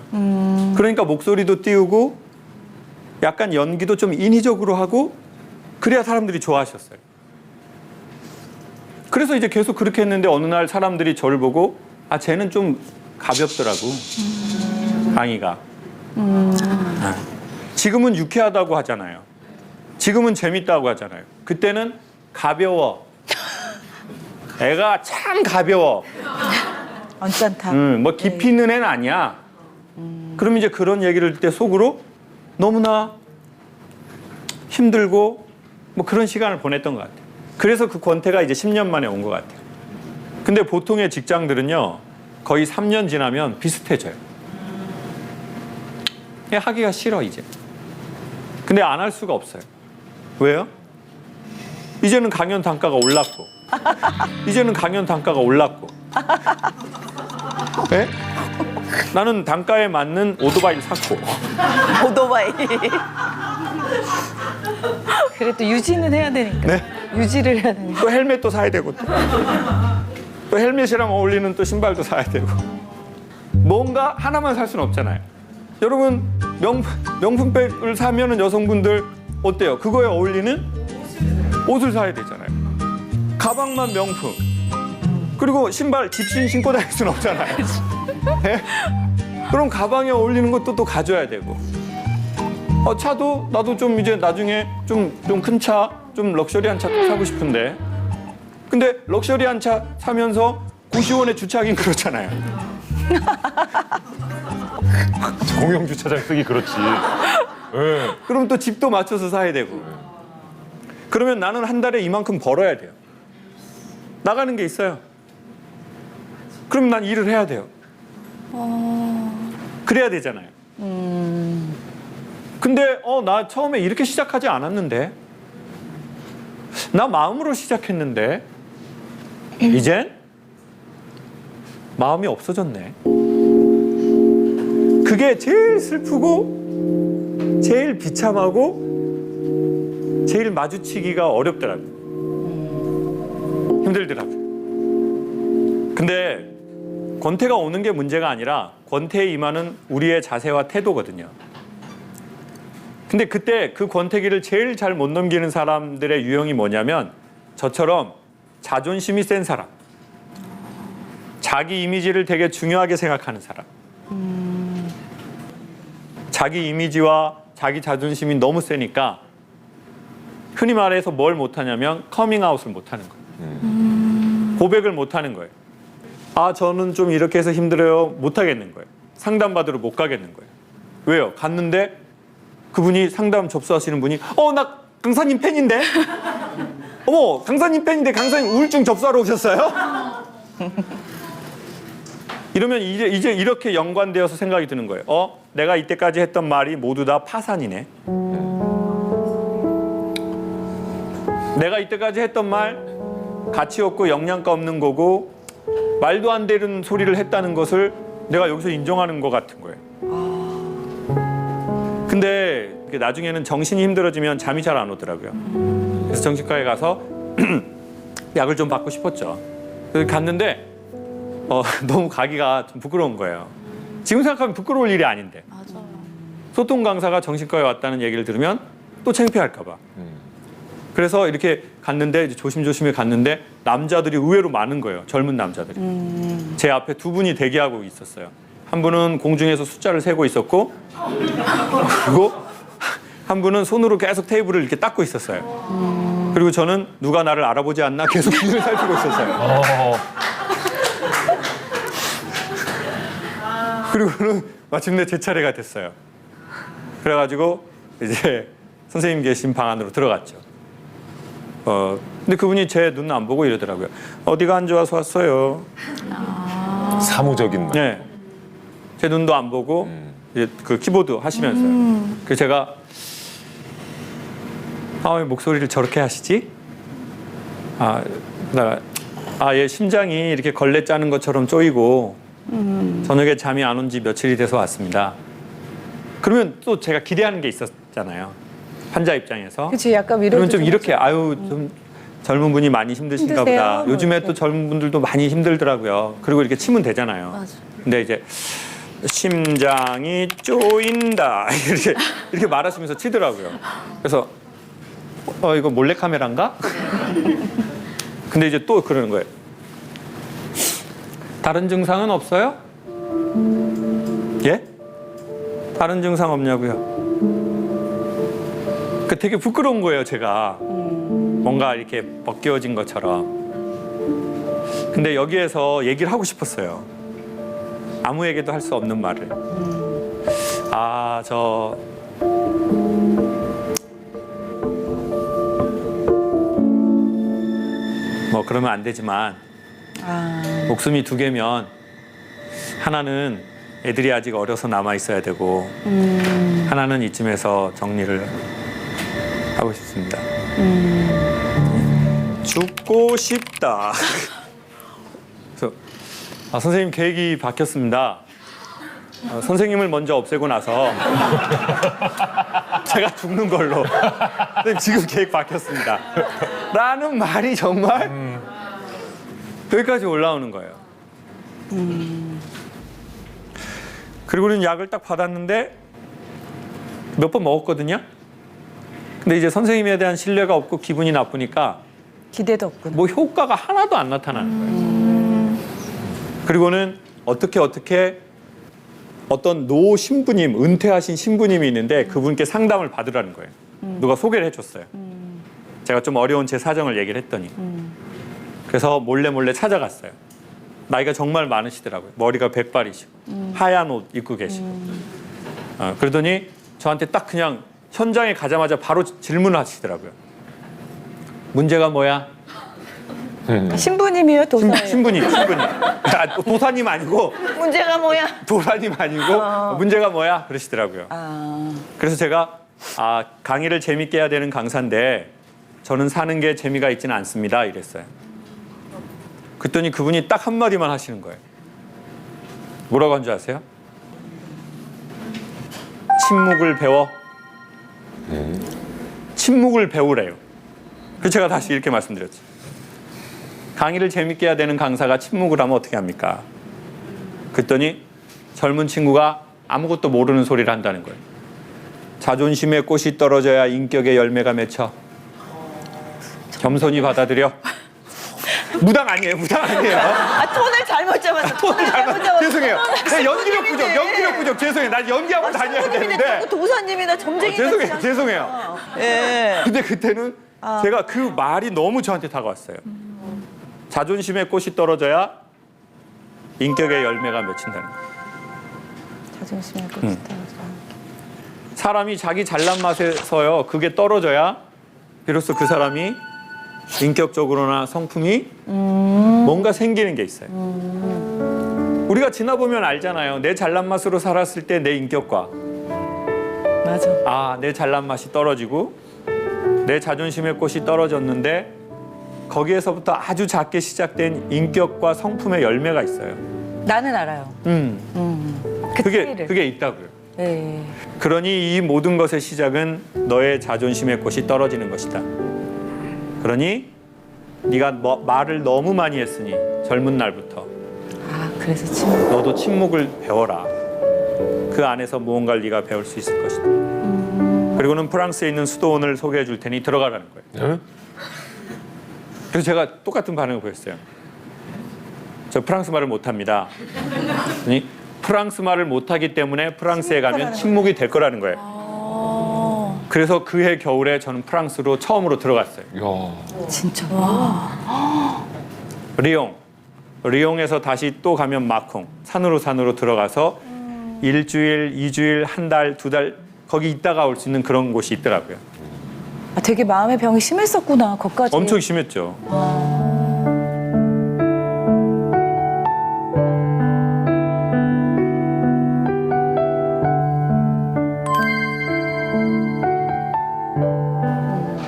그러니까 목소리도 띄우고 약간 연기도 좀 인위적으로 하고 그래야 사람들이 좋아하셨어요. 그래서 이제 계속 그렇게 했는데 어느 날 사람들이 저를 보고 아 쟤는 좀 가볍더라고 강의가. 지금은 유쾌하다고 하잖아요. 지금은 재밌다고 하잖아요. 그때는 가벼워. 애가 참 가벼워. 언짢다. 뭐 깊이 있는 애는 아니야. 그럼 이제 그런 얘기를 할 때 속으로 너무나 힘들고 뭐 그런 시간을 보냈던 것 같아요. 그래서 그 권태가 이제 10년 만에 온 것 같아요. 근데 보통의 직장들은요 거의 3년 지나면 비슷해져요. 하기가 싫어 이제. 근데 안 할 수가 없어요. 왜요? 이제는 강연 단가가 올랐고 이제는 강연 단가가 올랐고 네? 나는 단가에 맞는 오토바이를 샀고 오토바이. 그래 또 유지는 해야 되니까. 네? 유지를 해야 되니까. 또 헬멧도 사야 되고 또 헬멧이랑 어울리는 또 신발도 사야 되고 뭔가 하나만 살 수는 없잖아요. 여러분 명품백을 사면은 여성분들 어때요? 그거에 어울리는 옷을 사야 되잖아요. 가방만 명품 그리고 신발 집신 신고 다닐 수는 없잖아요. 네? 그럼 가방에 어울리는 것도 또 가져야 되고 차도 나도 좀 이제 나중에 좀 큰 차, 좀 럭셔리한 차 사고 싶은데 근데 럭셔리한 차 사면서 고시원에 주차하긴 그렇잖아요. 공영 주차장 쓰기 그렇지. 예. 그럼 또 집도 맞춰서 사야 되고 그러면 나는 한 달에 이만큼 벌어야 돼요. 나가는 게 있어요. 그럼 난 일을 해야 돼요. 그래야 되잖아요. 근데 나 처음에 이렇게 시작하지 않았는데 나 마음으로 시작했는데 이젠 마음이 없어졌네. 그게 제일 슬프고 제일 비참하고 제일 마주치기가 어렵더라고요. 힘들더라고요. 근데 권태가 오는 게 문제가 아니라 권태에 임하는 우리의 자세와 태도거든요. 근데 그때 그 권태기를 제일 잘 못 넘기는 사람들의 유형이 뭐냐면 저처럼 자존심이 센 사람, 자기 이미지를 되게 중요하게 생각하는 사람, 자기 이미지와 자기 자존심이 너무 세니까 흔히 말해서 뭘 못하냐면 커밍아웃을 못하는 거예요. 고백을 못하는 거예요. 아, 저는 좀 이렇게 해서 힘들어요. 못하겠는 거예요. 상담받으러 못 가겠는 거예요. 왜요? 갔는데 그분이 상담 접수하시는 분이 나 강사님 팬인데? 어머, 강사님 팬인데 강사님 우울증 접수하러 오셨어요? 이러면 이제 이렇게 연관되어서 생각이 드는 거예요. 내가 이때까지 했던 말이 모두 다 파산이네. 내가 이때까지 했던 말 가치 없고 영양가 없는 거고 말도 안 되는 소리를 했다는 것을 내가 여기서 인정하는 것 같은 거예요. 근데 나중에는 정신이 힘들어지면 잠이 잘 안 오더라고요. 그래서 정신과에 가서 약을 좀 받고 싶었죠. 그래서 갔는데 너무 가기가 좀 부끄러운 거예요. 지금 생각하면 부끄러울 일이 아닌데. 맞아요. 소통 강사가 정신과에 왔다는 얘기를 들으면 또 창피할까 봐. 그래서 이렇게 갔는데 이제 조심조심히 갔는데 남자들이 의외로 많은 거예요. 젊은 남자들이. 제 앞에 두 분이 대기하고 있었어요. 한 분은 공중에서 숫자를 세고 있었고 그리고 한 분은 손으로 계속 테이블을 이렇게 닦고 있었어요. 그리고 저는 누가 나를 알아보지 않나 계속 뒤를 살피고 있었어요. 그리고는 마침내 제 차례가 됐어요. 그래가지고 이제 선생님 계신 방 안으로 들어갔죠. 근데 그분이 제 눈 안 보고 이러더라고요. 어디가 안 좋아서 왔어요. 사무적인 말. 네. 제 눈도 안 보고 이제 그 키보드 하시면서요. 그래서 제가 왜 목소리를 저렇게 하시지? 얘 심장이 이렇게 걸레 짜는 것처럼 쪼이고 저녁에 잠이 안 온 지 며칠이 돼서 왔습니다. 그러면 또 제가 기대하는 게 있었잖아요. 환자 입장에서. 그치, 약간 위로. 그러면 좀 이렇게 좀 젊은 분이 많이 힘드신가 힘드세요? 보다. 뭐 요즘에 이렇게. 또 젊은 분들도 많이 힘들더라고요. 그리고 이렇게 치면 되잖아요. 맞아. 근데 이제 심장이 쪼인다 이렇게 말하시면서 치더라고요. 그래서 이거 몰래카메라인가? 근데 이제 또 그러는 거예요. 다른 증상은 없어요? 예? 다른 증상 없냐고요? 되게 부끄러운 거예요, 제가. 뭔가 이렇게 벗겨진 것처럼. 근데 여기에서 얘기를 하고 싶었어요. 아무에게도 할 수 없는 말을. 뭐 그러면 안 되지만 목숨이 두 개면 하나는 애들이 아직 어려서 남아 있어야 되고 하나는 이쯤에서 정리를 하고 싶습니다. 죽고 싶다. 그래서 선생님 계획이 바뀌었습니다. 선생님을 먼저 없애고 나서 제가 죽는 걸로. 선생님 지금 계획 바뀌었습니다. 라는 말이 정말 여기까지 올라오는 거예요. 그리고는 약을 딱 받았는데 몇 번 먹었거든요. 근데 이제 선생님에 대한 신뢰가 없고 기분이 나쁘니까 기대도 없구나. 뭐 효과가 하나도 안 나타나는 거예요. 그리고는 어떻게 어떤 노 신부님, 은퇴하신 신부님이 있는데 그분께 상담을 받으라는 거예요. 누가 소개를 해줬어요. 제가 좀 어려운 제 사정을 얘기를 했더니. 그래서 몰래 찾아갔어요. 나이가 정말 많으시더라고요. 머리가 백발이시고 하얀 옷 입고 계시고. 그러더니 저한테 딱 그냥 현장에 가자마자 바로 질문을 하시더라고요. 문제가 뭐야? 신부님이요, 도사예요? 신부님. 도사님 아니고 문제가 뭐야? 도사님 아니고 문제가 뭐야? 그러시더라고요. 그래서 제가 강의를 재밌게 해야 되는 강사인데 저는 사는 게 재미가 있지는 않습니다. 이랬어요. 그랬더니 그분이 딱 한마디만 하시는 거예요. 뭐라고 한 줄 아세요? 침묵을 배워. 침묵을 배우래요. 그래서 제가 다시 이렇게 말씀드렸죠. 강의를 재밌게 해야 되는 강사가 침묵을 하면 어떻게 합니까? 그랬더니 젊은 친구가 아무것도 모르는 소리를 한다는 거예요. 자존심에 꽃이 떨어져야 인격의 열매가 맺혀. 겸손히 받아들여. 무당 아니에요. 톤을 잘못 잡았어. 톤을 잘못 잡았어. 죄송해요. 연기력 부족. 죄송해요. 난 연기하고 다녀야 되는데. 도사님이나 점쟁이. 죄송해요. 예. 근데 그때는 제가 그 말이 너무 저한테 다가왔어요. 자존심의 꽃이 떨어져야 인격의 열매가 맺힌다는 거예요. 자존심의 꽃이 떨어져. 사람이 자기 잘난 맛에서요, 그게 떨어져야 비로소 그 사람이 인격적으로나 성품이 뭔가 생기는 게 있어요. 우리가 지나보면 알잖아요. 내 잘난 맛으로 살았을 때 내 인격과 맞아. 내 잘난 맛이 떨어지고 내 자존심의 꽃이 떨어졌는데 거기에서부터 아주 작게 시작된 인격과 성품의 열매가 있어요. 나는 알아요. 그 차이를. 그게 있다고요. 네. 그러니 이 모든 것의 시작은 너의 자존심의 꽃이 떨어지는 것이다. 그러니 네가 말을 너무 많이 했으니 젊은 날부터 그래서 침묵. 너도 침묵을 배워라. 그 안에서 무언가를 네가 배울 수 있을 것이다. 그리고는 프랑스에 있는 수도원을 소개해 줄 테니 들어가라는 거예요. 네? 그래서 제가 똑같은 반응을 보였어요. 저 프랑스 말을 못합니다. 아니, 프랑스 말을 못하기 때문에 프랑스에 가면 침묵이 될 거라는 거예요. 그래서 그해 겨울에 저는 프랑스로 처음으로 들어갔어요. 야. 진짜. 와. 리옹에서 다시 또 가면 마콩, 산으로 들어가서 일주일, 2주일, 한 달, 2달 거기 있다가 올 수 있는 그런 곳이 있더라고요. 되게 마음의 병이 심했었구나. 거기까지. 엄청 심했죠.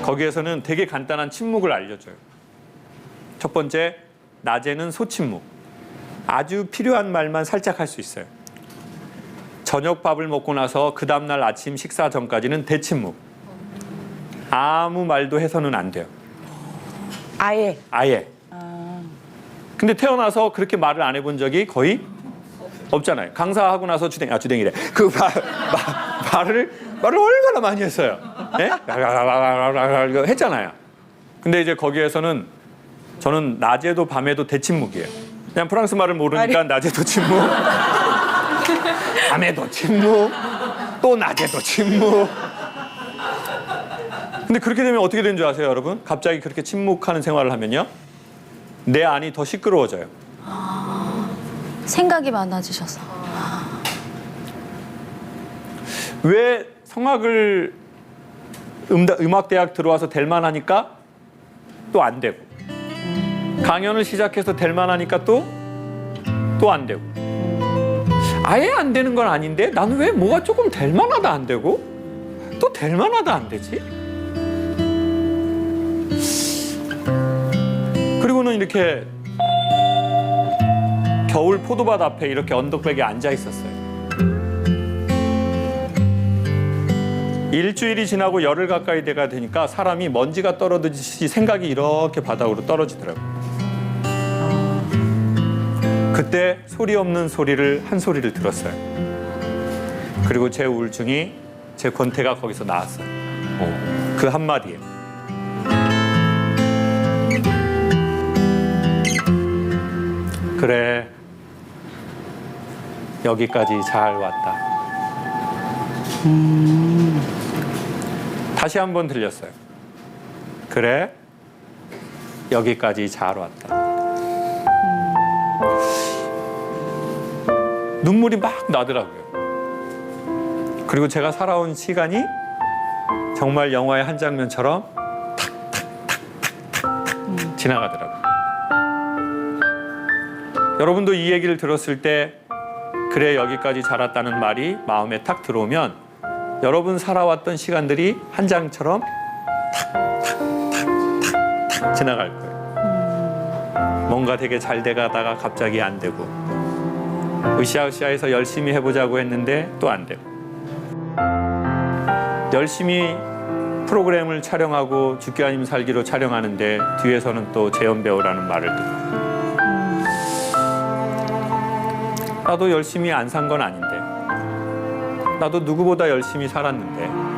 거기에서는 되게 간단한 침묵을 알려줘요. 첫 번째, 낮에는 소침묵. 아주 필요한 말만 살짝 할 수 있어요. 저녁 밥을 먹고 나서 그 다음날 아침 식사 전까지는 대침묵. 아무 말도 해서는 안 돼요. 아예. 근데 태어나서 그렇게 말을 안 해본 적이 거의 없잖아요. 강사하고 나서 주댕이래. 그 말을 얼마나 많이 했어요. 네? 했잖아요. 근데 이제 거기에서는 저는 낮에도 밤에도 대침묵이에요. 그냥 프랑스 말을 모르니까 낮에도 침묵, 밤에도 침묵, 또 낮에도 침묵. 근데 그렇게 되면 어떻게 되는 줄 아세요, 여러분? 갑자기 그렇게 침묵하는 생활을 하면요, 내 안이 더 시끄러워져요. 생각이 많아지셔서. 왜 성악을 음악대학 들어와서 될 만하니까 또 안 되고, 강연을 시작해서 될 만하니까 또 안 되고, 아예 안 되는 건 아닌데 나는 왜 뭐가 조금 될 만하다 안 되고 또 될 만하다 안 되지? 그리고는 이렇게 겨울 포도밭 앞에 이렇게 언덕백에 앉아 있었어요. 일주일이 지나고 열흘 가까이 돼가 되니까 사람이 먼지가 떨어지듯이 생각이 이렇게 바닥으로 떨어지더라고요. 그때 소리 없는 소리를, 한 소리를 들었어요. 그리고 제 우울증이, 제 권태가 거기서 나왔어요. 그 한마디에. 그래, 여기까지 잘 왔다. 다시 한번 들렸어요. 그래, 여기까지 잘 왔다. 눈물이 막 나더라고요. 그리고 제가 살아온 시간이 정말 영화의 한 장면처럼 탁탁탁탁탁 지나가더라고요. 여러분도 이 얘기를 들었을 때 그래 여기까지 자랐다는 말이 마음에 탁 들어오면 여러분 살아왔던 시간들이 한 장처럼 탁탁탁탁탁 지나갈 거예요. 뭔가 되게 잘 돼가다가 갑자기 안 되고, 으쌰으쌰해서 열심히 해보자고 했는데 또 안 되고, 열심히 프로그램을 촬영하고 죽기 아니면 살기로 촬영하는데 뒤에서는 또 재연 배우라는 말을 듣고, 나도 열심히 안 산 건 아닌데, 나도 누구보다 열심히 살았는데,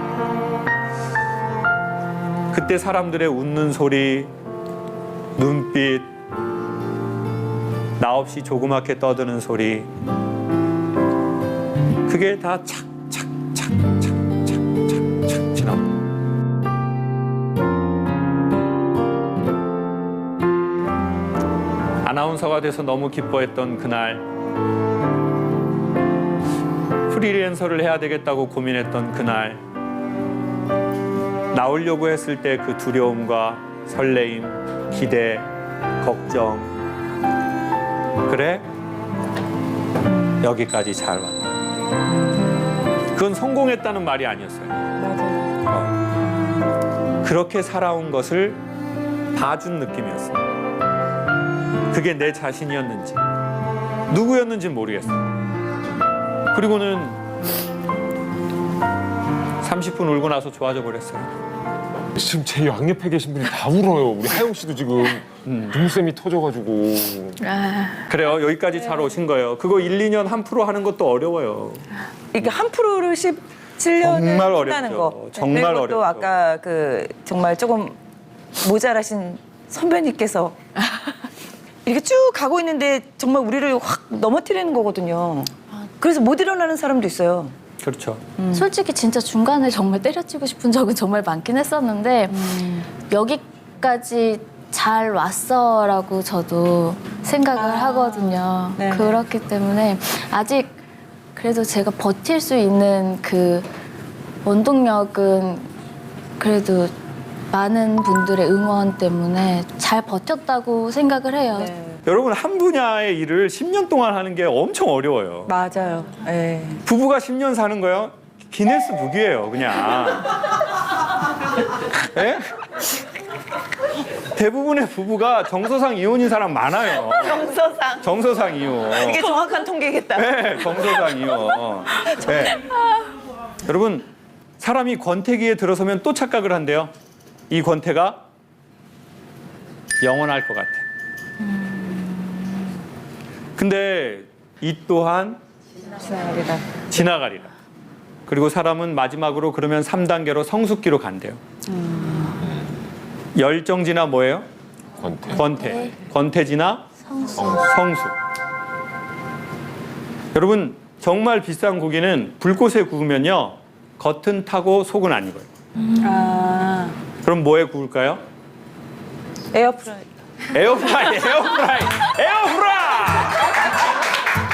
그때 사람들의 웃는 소리, 눈빛, 나 없이 조그맣게 떠드는 소리, 그게 다 착착착착착착착 지나고, 아나운서가 돼서 너무 기뻐했던 그날, 프리랜서를 해야 되겠다고 고민했던 그날, 나오려고 했을 때 그 두려움과 설레임, 기대, 걱정. 그래? 여기까지 잘 왔다. 그건 성공했다는 말이 아니었어요. 맞아요. 그렇게 살아온 것을 봐준 느낌이었어요. 그게 내 자신이었는지 누구였는지 모르겠어요. 그리고는 30분 울고 나서 좋아져 버렸어요. 지금 제 양옆에 계신 분이 다 울어요. 우리 하영 씨도 지금 눈샘이 터져가지고. 그래요. 여기까지 잘 오신 거예요. 그거 1, 2년 한 프로 하는 것도 어려워요. 이게 한 프로를 17년을 정말 한다는 어렵죠. 거. 정말 그리고 또 어렵죠. 아까 그 정말 조금 모자라신 선배님께서 이렇게 쭉 가고 있는데 정말 우리를 확 넘어뜨리는 거거든요. 그래서 못 일어나는 사람도 있어요. 그렇죠. 솔직히 진짜 중간에 정말 때려치고 싶은 적은 정말 많긴 했었는데 여기까지 잘 왔어라고 저도 생각을 하거든요. 네네. 그렇기 때문에 아직 그래도 제가 버틸 수 있는 그 원동력은 그래도 많은 분들의 응원 때문에 잘 버텼다고 생각을 해요. 네. 여러분, 한 분야의 일을 10년 동안 하는 게 엄청 어려워요. 맞아요. 네. 부부가 10년 사는 거요? 기네스 북이에요, 그냥. 예? 대부분의 부부가 정서상 이혼인 사람 많아요. 정서상. 정서상 이혼. 이게 정확한 통계겠다. 네, 정서상 이혼. 네. 여러분, 사람이 권태기에 들어서면 또 착각을 한대요. 이 권태가 영원할 것 같아. 근데 이 또한 지나가리라. 그리고 사람은 마지막으로 그러면 3단계로 성숙기로 간대요. 열정지나 뭐예요? 권태. 권태. 권태지나 성숙. 여러분, 정말 비싼 고기는 불꽃에 구우면요, 겉은 타고 속은 안 익어요. 아, 그럼 뭐에 구울까요? 에어프라이. 에어프라이, 에어프라이, 에어프라이!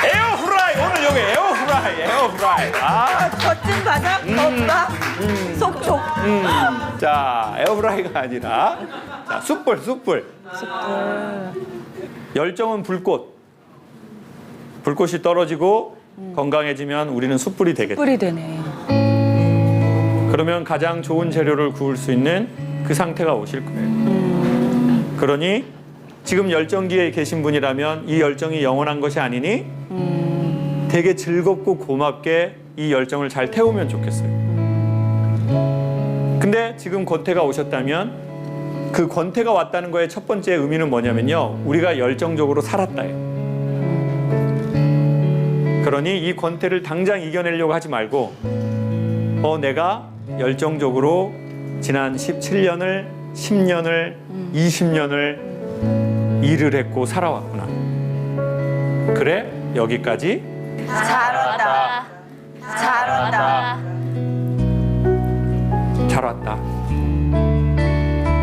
에어프라이! 오늘 여기 에어프라이, 에어프라이. 아, 겉은 바삭, 겉바, 속촉. 자, 에어프라이가 아니라, 자, 숯불, 숯불. 열정은 불꽃. 불꽃이 떨어지고 건강해지면 우리는 숯불이 되겠다. 뿔이 되네. 그러면 가장 좋은 재료를 구울 수 있는 그 상태가 오실 거예요. 그러니 지금 열정기에 계신 분이라면 이 열정이 영원한 것이 아니니 되게 즐겁고 고맙게 이 열정을 잘 태우면 좋겠어요. 근데 지금 권태가 오셨다면 그 권태가 왔다는 거의 첫 번째 의미는 뭐냐면요, 우리가 열정적으로 살았다예요. 그러니 이 권태를 당장 이겨내려고 하지 말고 내가 열정적으로 지난 17년을, 10년을, 20년을 일을 했고 살아왔구나. 그래, 여기까지 잘 왔다. 잘 왔다. 잘 왔다.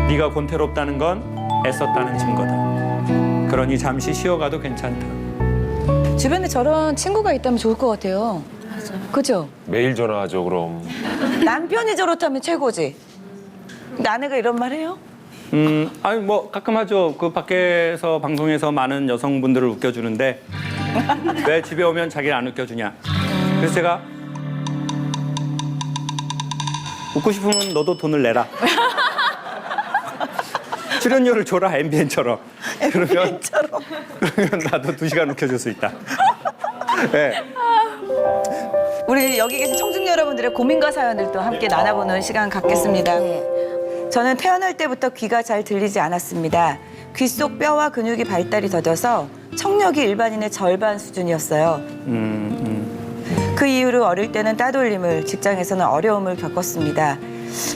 네가 권태롭다는 건 애썼다는 증거다. 그러니 잠시 쉬어가도 괜찮다. 주변에 저런 친구가 있다면 좋을 것 같아요. 맞아요. 그죠? 매일 전화하죠, 그럼. 남편이 저렇다면 최고지. 근데 아내가 이런 말 해요? 아니 뭐 가끔 하죠. 그 밖에서 방송에서 많은 여성분들을 웃겨주는데 왜 집에 오면 자기를 안 웃겨주냐. 그래서 제가 웃고 싶으면 너도 돈을 내라. 출연료를 줘라, MBN처럼. 그러면 나도 2시간 웃겨줄 수 있다. 네. 우리 여기 계신 청중 여러분들의 고민과 사연을 또 함께 나눠보는 시간 갖겠습니다. 저는 태어날 때부터 귀가 잘 들리지 않았습니다. 귀 속 뼈와 근육이 발달이 더뎌서 청력이 일반인의 절반 수준이었어요. 그 이후로 어릴 때는 따돌림을, 직장에서는 어려움을 겪었습니다.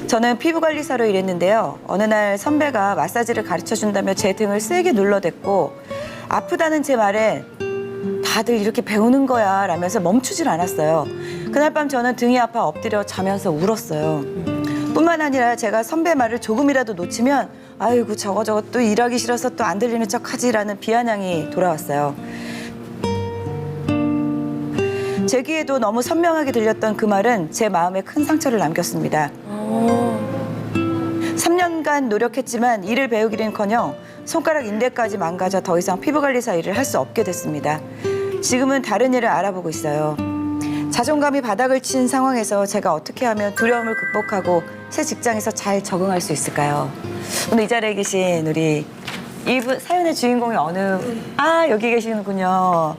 저는 피부관리사로 일했는데요. 어느 날 선배가 마사지를 가르쳐준다며 제 등을 세게 눌러댔고 아프다는 제 말에 다들 이렇게 배우는 거야 라면서 멈추질 않았어요. 그날 밤 저는 등이 아파 엎드려 자면서 울었어요. 뿐만 아니라 제가 선배 말을 조금이라도 놓치면 아이고 저거 또 일하기 싫어서 또 안 들리는 척하지라는 비아냥이 돌아왔어요. 제 귀에도 너무 선명하게 들렸던 그 말은 제 마음에 큰 상처를 남겼습니다. 3년간 노력했지만 일을 배우기는커녕 손가락 인대까지 망가져 더 이상 피부관리사 일을 할 수 없게 됐습니다. 지금은 다른 일을 알아보고 있어요. 자존감이 바닥을 친 상황에서 제가 어떻게 하면 두려움을 극복하고 새 직장에서 잘 적응할 수 있을까요? 오늘 이 자리에 계신 우리 이분 사연의 주인공이 여기 계시는군요.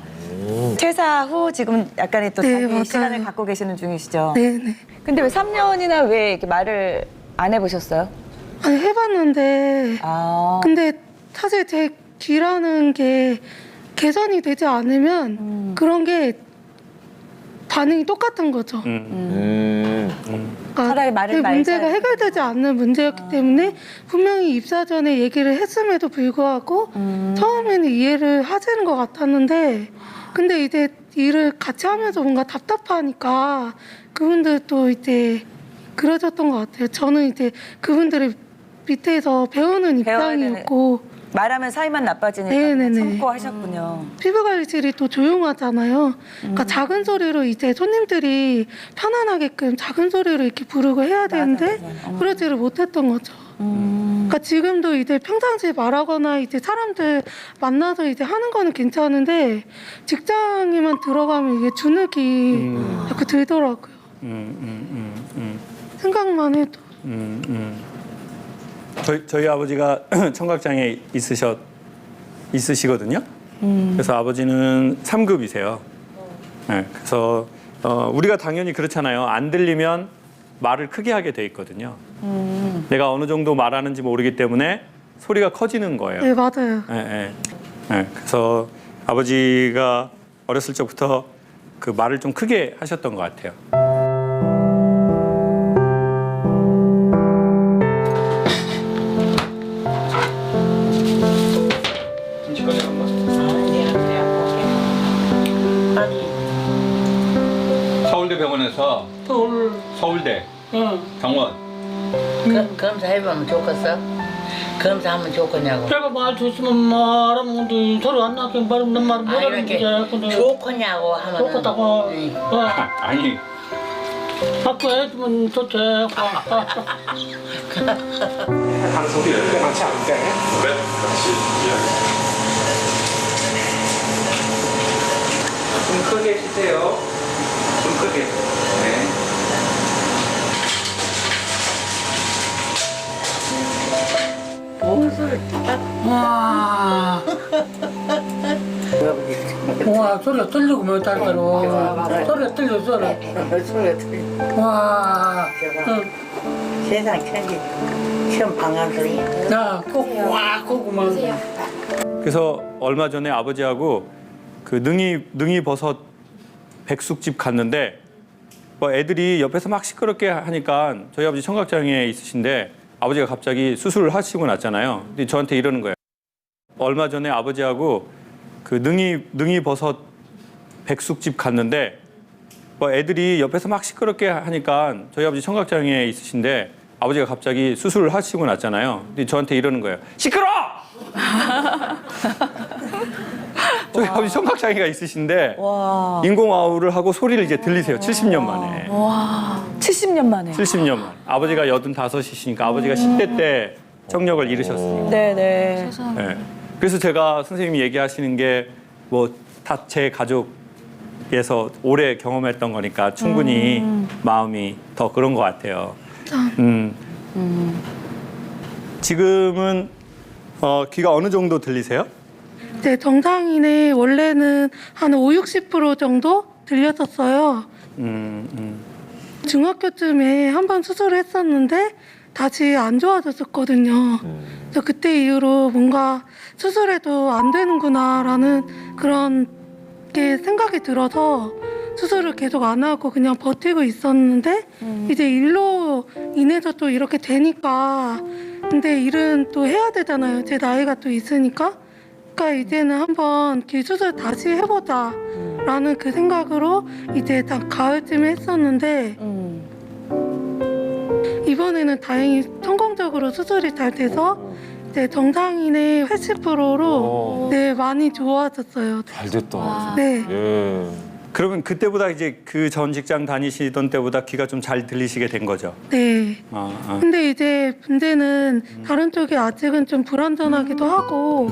퇴사 후 지금 약간의 또 자기 맞아요. 시간을 갖고 계시는 중이시죠? 네네. 근데 왜 3년이나 왜 이렇게 말을 안 해보셨어요? 아니 해봤는데 근데 사실 제 귀라는 게 개선이 되지 않으면 그런 게 반응이 똑같은 거죠. 그러니까 차라리 말을 제 문제가 말자. 해결되지 않는 문제였기 때문에 분명히 입사 전에 얘기를 했음에도 불구하고 처음에는 이해를 하시는 것 같았는데 근데 이제 일을 같이 하면서 뭔가 답답하니까 그분들도 이제 그러셨던 것 같아요. 저는 이제 그분들의 밑에서 배우는 배워야 입장이었고 말하면 사이만 나빠지니까 네네네. 참고 하셨군요. 피부관리실이 또 조용하잖아요. 그러니까 작은 소리로 이제 손님들이 편안하게끔 작은 소리로 이렇게 부르고 해야 되는데 그러지를 못했던 거죠. 그러니까 지금도 이제 평상시에 말하거나 이제 사람들 만나서 이제 하는 거는 괜찮은데 직장에만 들어가면 이게 주눅이 자꾸 들더라고요. 생각만 해도. 저희 아버지가 청각장애 있으시거든요. 그래서 아버지는 3급이세요. 네, 그래서 우리가 당연히 그렇잖아요. 안 들리면 말을 크게 하게 돼 있거든요. 내가 어느 정도 말하는지 모르기 때문에 소리가 커지는 거예요. 네, 맞아요. 그래서 아버지가 어렸을 적부터 그 말을 좀 크게 하셨던 것 같아요. 서울대병원에서 서울대 병원 검사해보면 좋겠어? 검사하면 좋겠냐고. 제가 말 조심하면 말하면 근데 소리 안 나게 말하면 난 말 못하는 거야. 좋겠냐고 하면 좋겠다고. 아니 자꾸 해주면 좋지. 방송이 이렇게 많지 않은데 그래? 좀 크게 해주세요. 좀 크게. 네. 와 소리가 들리고 뭐 딸대로 소리가 들려 소리가 와 세상 천지 처음 방한 소리야. 야꼭와 고구마 그래서 얼마 전에 아버지하고 그 능이 버섯 백숙집 갔는데 뭐 애들이 옆에서 막 시끄럽게 하니까 저희 아버지 청각장애 있으신데 아버지가 갑자기 수술을 하시고 났잖아요. 근데 저한테 이러는 거예요. 얼마 전에 아버지하고 그 능이 버섯 백숙집 갔는데 뭐 애들이 옆에서 막 시끄럽게 하니까 저희 아버지 청각장애 있으신데 아버지가 갑자기 수술을 하시고 났잖아요. 근데 저한테 이러는 거예요. 시끄러! 저희 아버지 청각장애가 있으신데 인공아우를 하고 소리를 이제 들리세요. 70년 만에. 70년 만에. 70년 만에. 아버지가 85이시니까 아버지가 10대 때 청력을 잃으셨으니까. 네네. 네. 그래서 제가 선생님이 얘기하시는 게 뭐 다 제 가족에서 오래 경험했던 거니까 충분히 마음이 더 그런 것 같아요. 지금은 귀가 어느 정도 들리세요? 네, 정상인의 원래는 한 50~60% 정도 들렸었어요. 중학교쯤에 한 번 수술을 했었는데 다시 안 좋아졌었거든요. 그래서 그때 이후로 뭔가 수술해도 안 되는구나라는 그런 게 생각이 들어서 수술을 계속 안 하고 그냥 버티고 있었는데 이제 일로 인해서 또 이렇게 되니까 근데 일은 또 해야 되잖아요. 제 나이가 또 있으니까. 그러니까 이제는 한번 귀 수술 다시 해보자 라는 그 생각으로 이제 딱 가을쯤에 했었는데 이번에는 다행히 성공적으로 결과적으로 수술이 잘 돼서 이제 정상인의 80%로 네, 많이 좋아졌어요. 잘 됐다. 네. 예. 그러면 그때보다 이제 그 전 직장 다니시던 때보다 귀가 좀 잘 들리시게 된 거죠? 네. 근데 이제 문제는 다른 쪽이 아직은 좀 불안전하기도 하고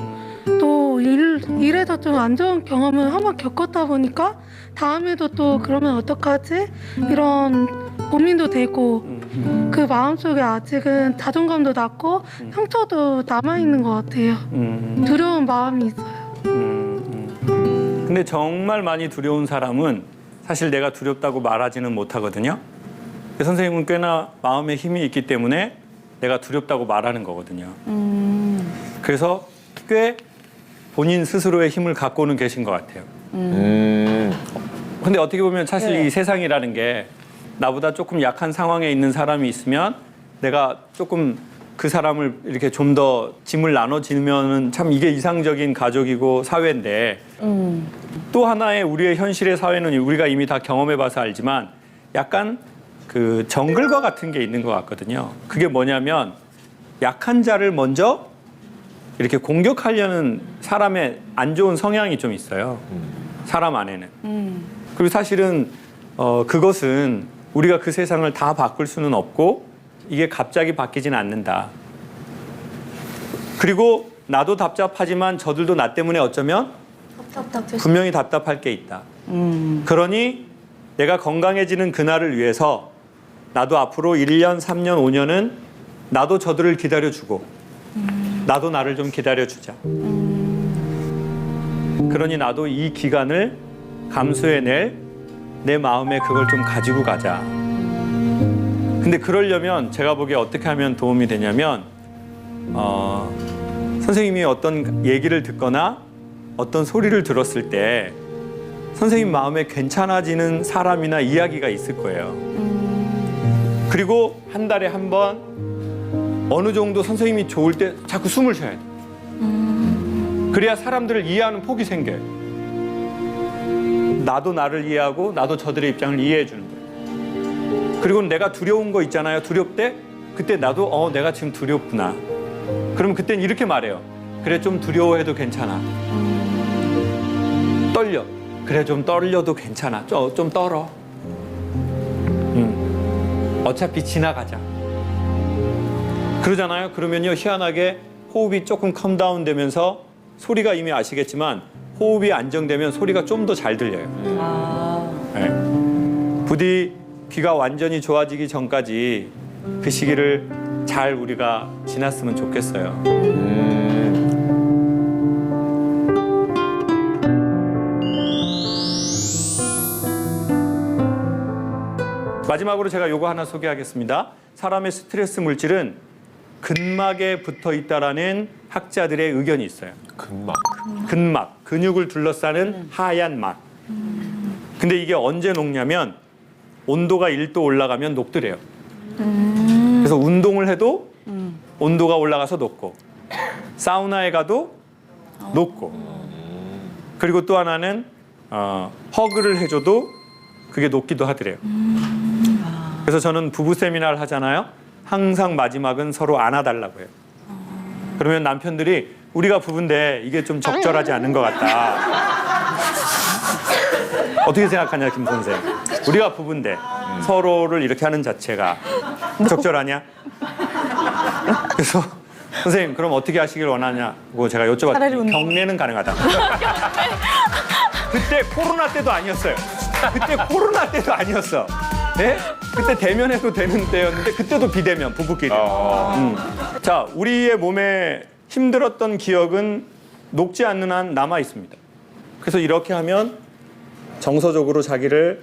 또 일에서 좀 안 좋은 경험을 한번 겪었다 보니까 다음에도 또 그러면 어떡하지? 이런 고민도 되고 그 마음속에 아직은 자존감도 낮고 상처도 남아있는 것 같아요. 두려운 마음이 있어요. 근데 정말 많이 두려운 사람은 사실 내가 두렵다고 말하지는 못하거든요. 선생님은 꽤나 마음에 힘이 있기 때문에 내가 두렵다고 말하는 거거든요. 그래서 꽤 본인 스스로의 힘을 갖고는 계신 것 같아요. 근데 어떻게 보면 사실 이 세상이라는 게 나보다 조금 약한 상황에 있는 사람이 있으면 내가 조금 그 사람을 이렇게 좀 더 짐을 나눠지면은 참 이게 이상적인 가족이고 사회인데 또 하나의 우리의 현실의 사회는 우리가 이미 다 경험해봐서 알지만 약간 그 정글과 같은 게 있는 것 같거든요. 그게 뭐냐면 약한 자를 먼저 이렇게 공격하려는 사람의 안 좋은 성향이 좀 있어요. 사람 안에는. 그리고 사실은 그것은 우리가 그 세상을 다 바꿀 수는 없고 이게 갑자기 바뀌진 않는다. 그리고 나도 답답하지만 저들도 나 때문에 어쩌면 분명히 답답할 게 있다. 그러니 내가 건강해지는 그날을 위해서 나도 앞으로 1년, 3년, 5년은 나도 저들을 기다려주고 나도 나를 좀 기다려주자. 그러니 나도 이 기간을 감수해낼 내 마음에 그걸 좀 가지고 가자. 근데 그러려면 제가 보기에 어떻게 하면 도움이 되냐면 선생님이 어떤 얘기를 듣거나 어떤 소리를 들었을 때 선생님 마음에 괜찮아지는 사람이나 이야기가 있을 거예요. 그리고 한 달에 한 번 어느 정도 선생님이 좋을 때 자꾸 숨을 쉬어야 돼. 그래야 사람들을 이해하는 폭이 생겨요. 나도 나를 이해하고 나도 저들의 입장을 이해해 주는 거예요. 그리고 내가 두려운 거 있잖아요. 두렵대? 그때 나도 내가 지금 두렵구나. 그럼 그때는 이렇게 말해요. 그래 좀 두려워해도 괜찮아. 떨려. 그래 좀 떨려도 괜찮아. 좀 떨어. 어차피 지나가자. 그러잖아요. 그러면요 희한하게 호흡이 조금 컴다운 되면서 소리가 이미 아시겠지만 호흡이 안정되면 소리가 좀 더 잘 들려요. 네. 부디 귀가 완전히 좋아지기 전까지 그 시기를 잘 우리가 지났으면 좋겠어요. 마지막으로 제가 요거 하나 소개하겠습니다. 사람의 스트레스 물질은 근막에 붙어 있다라는 학자들의 의견이 있어요. 근막, 근육을 둘러싸는 하얀 막. 근데 이게 언제 녹냐면 온도가 1도 올라가면 녹더래요. 그래서 운동을 해도 온도가 올라가서 녹고 사우나에 가도 녹고 그리고 또 하나는 허그를 해줘도 그게 녹기도 하더래요. 그래서 저는 부부 세미나를 하잖아요. 항상 마지막은 서로 안아달라고 해요. 그러면 남편들이 우리가 부부인데 이게 좀 적절하지 않은 것 같다. 어떻게 생각하냐 김 선생? 우리가 부부인데 서로를 이렇게 하는 자체가 적절하냐? 그래서 선생님 그럼 어떻게 하시길 원하냐고 제가 여쭤봤더니 경례는 가능하다. 그때 코로나 때도 아니었어요. 그때 코로나 때도 아니었어. 네? 그때 대면해도 되는 때였는데 그때도 비대면 부부끼리. 자, 우리의 몸에 힘들었던 기억은 녹지 않는 한 남아 있습니다. 그래서 이렇게 하면 정서적으로 자기를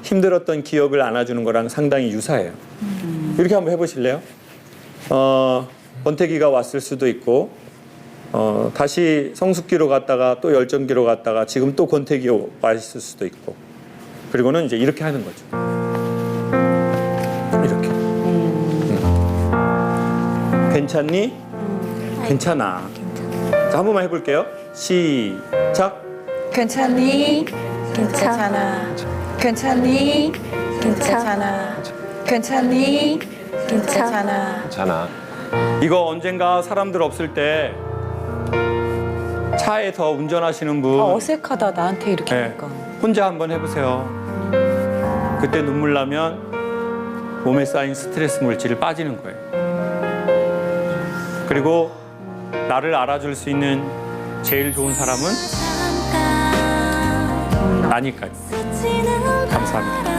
힘들었던 기억을 안아주는 거랑 상당히 유사해요. 이렇게 한번 해보실래요? 권태기가 왔을 수도 있고 다시 성숙기로 갔다가 또 열정기로 갔다가 지금 또 권태기가 와 있을 수도 있고 그리고는 이제 이렇게 하는 거죠. 이렇게. 괜찮니? 괜찮아. 자, 한 번만 해볼게요. 시작. 괜찮니? 괜찮아. 괜찮니? 괜찮아. 괜찮니? 괜찮아. 이거 언젠가 사람들 없을 때 차에서 운전하시는 분 어색하다 나한테 이렇게 네, 하니까. 혼자 한번 해보세요. 그때 눈물 나면 몸에 쌓인 스트레스 물질이 빠지는 거예요. 그리고 나를 알아줄 수 있는 제일 좋은 사람은 나니까요. 감사합니다.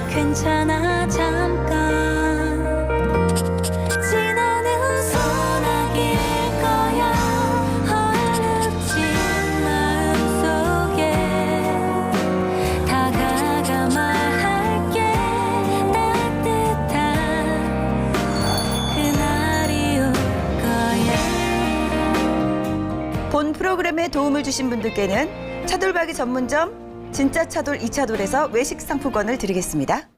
괜찮아 잠깐 지나는 소나기일 거야 얼룩진 마음속에 다가가 말할게 따뜻한 그날이 올 거야. 본 프로그램에 도움을 주신 분들께는 차돌박이 전문점 진짜 차돌 이차돌에서 외식 상품권을 드리겠습니다.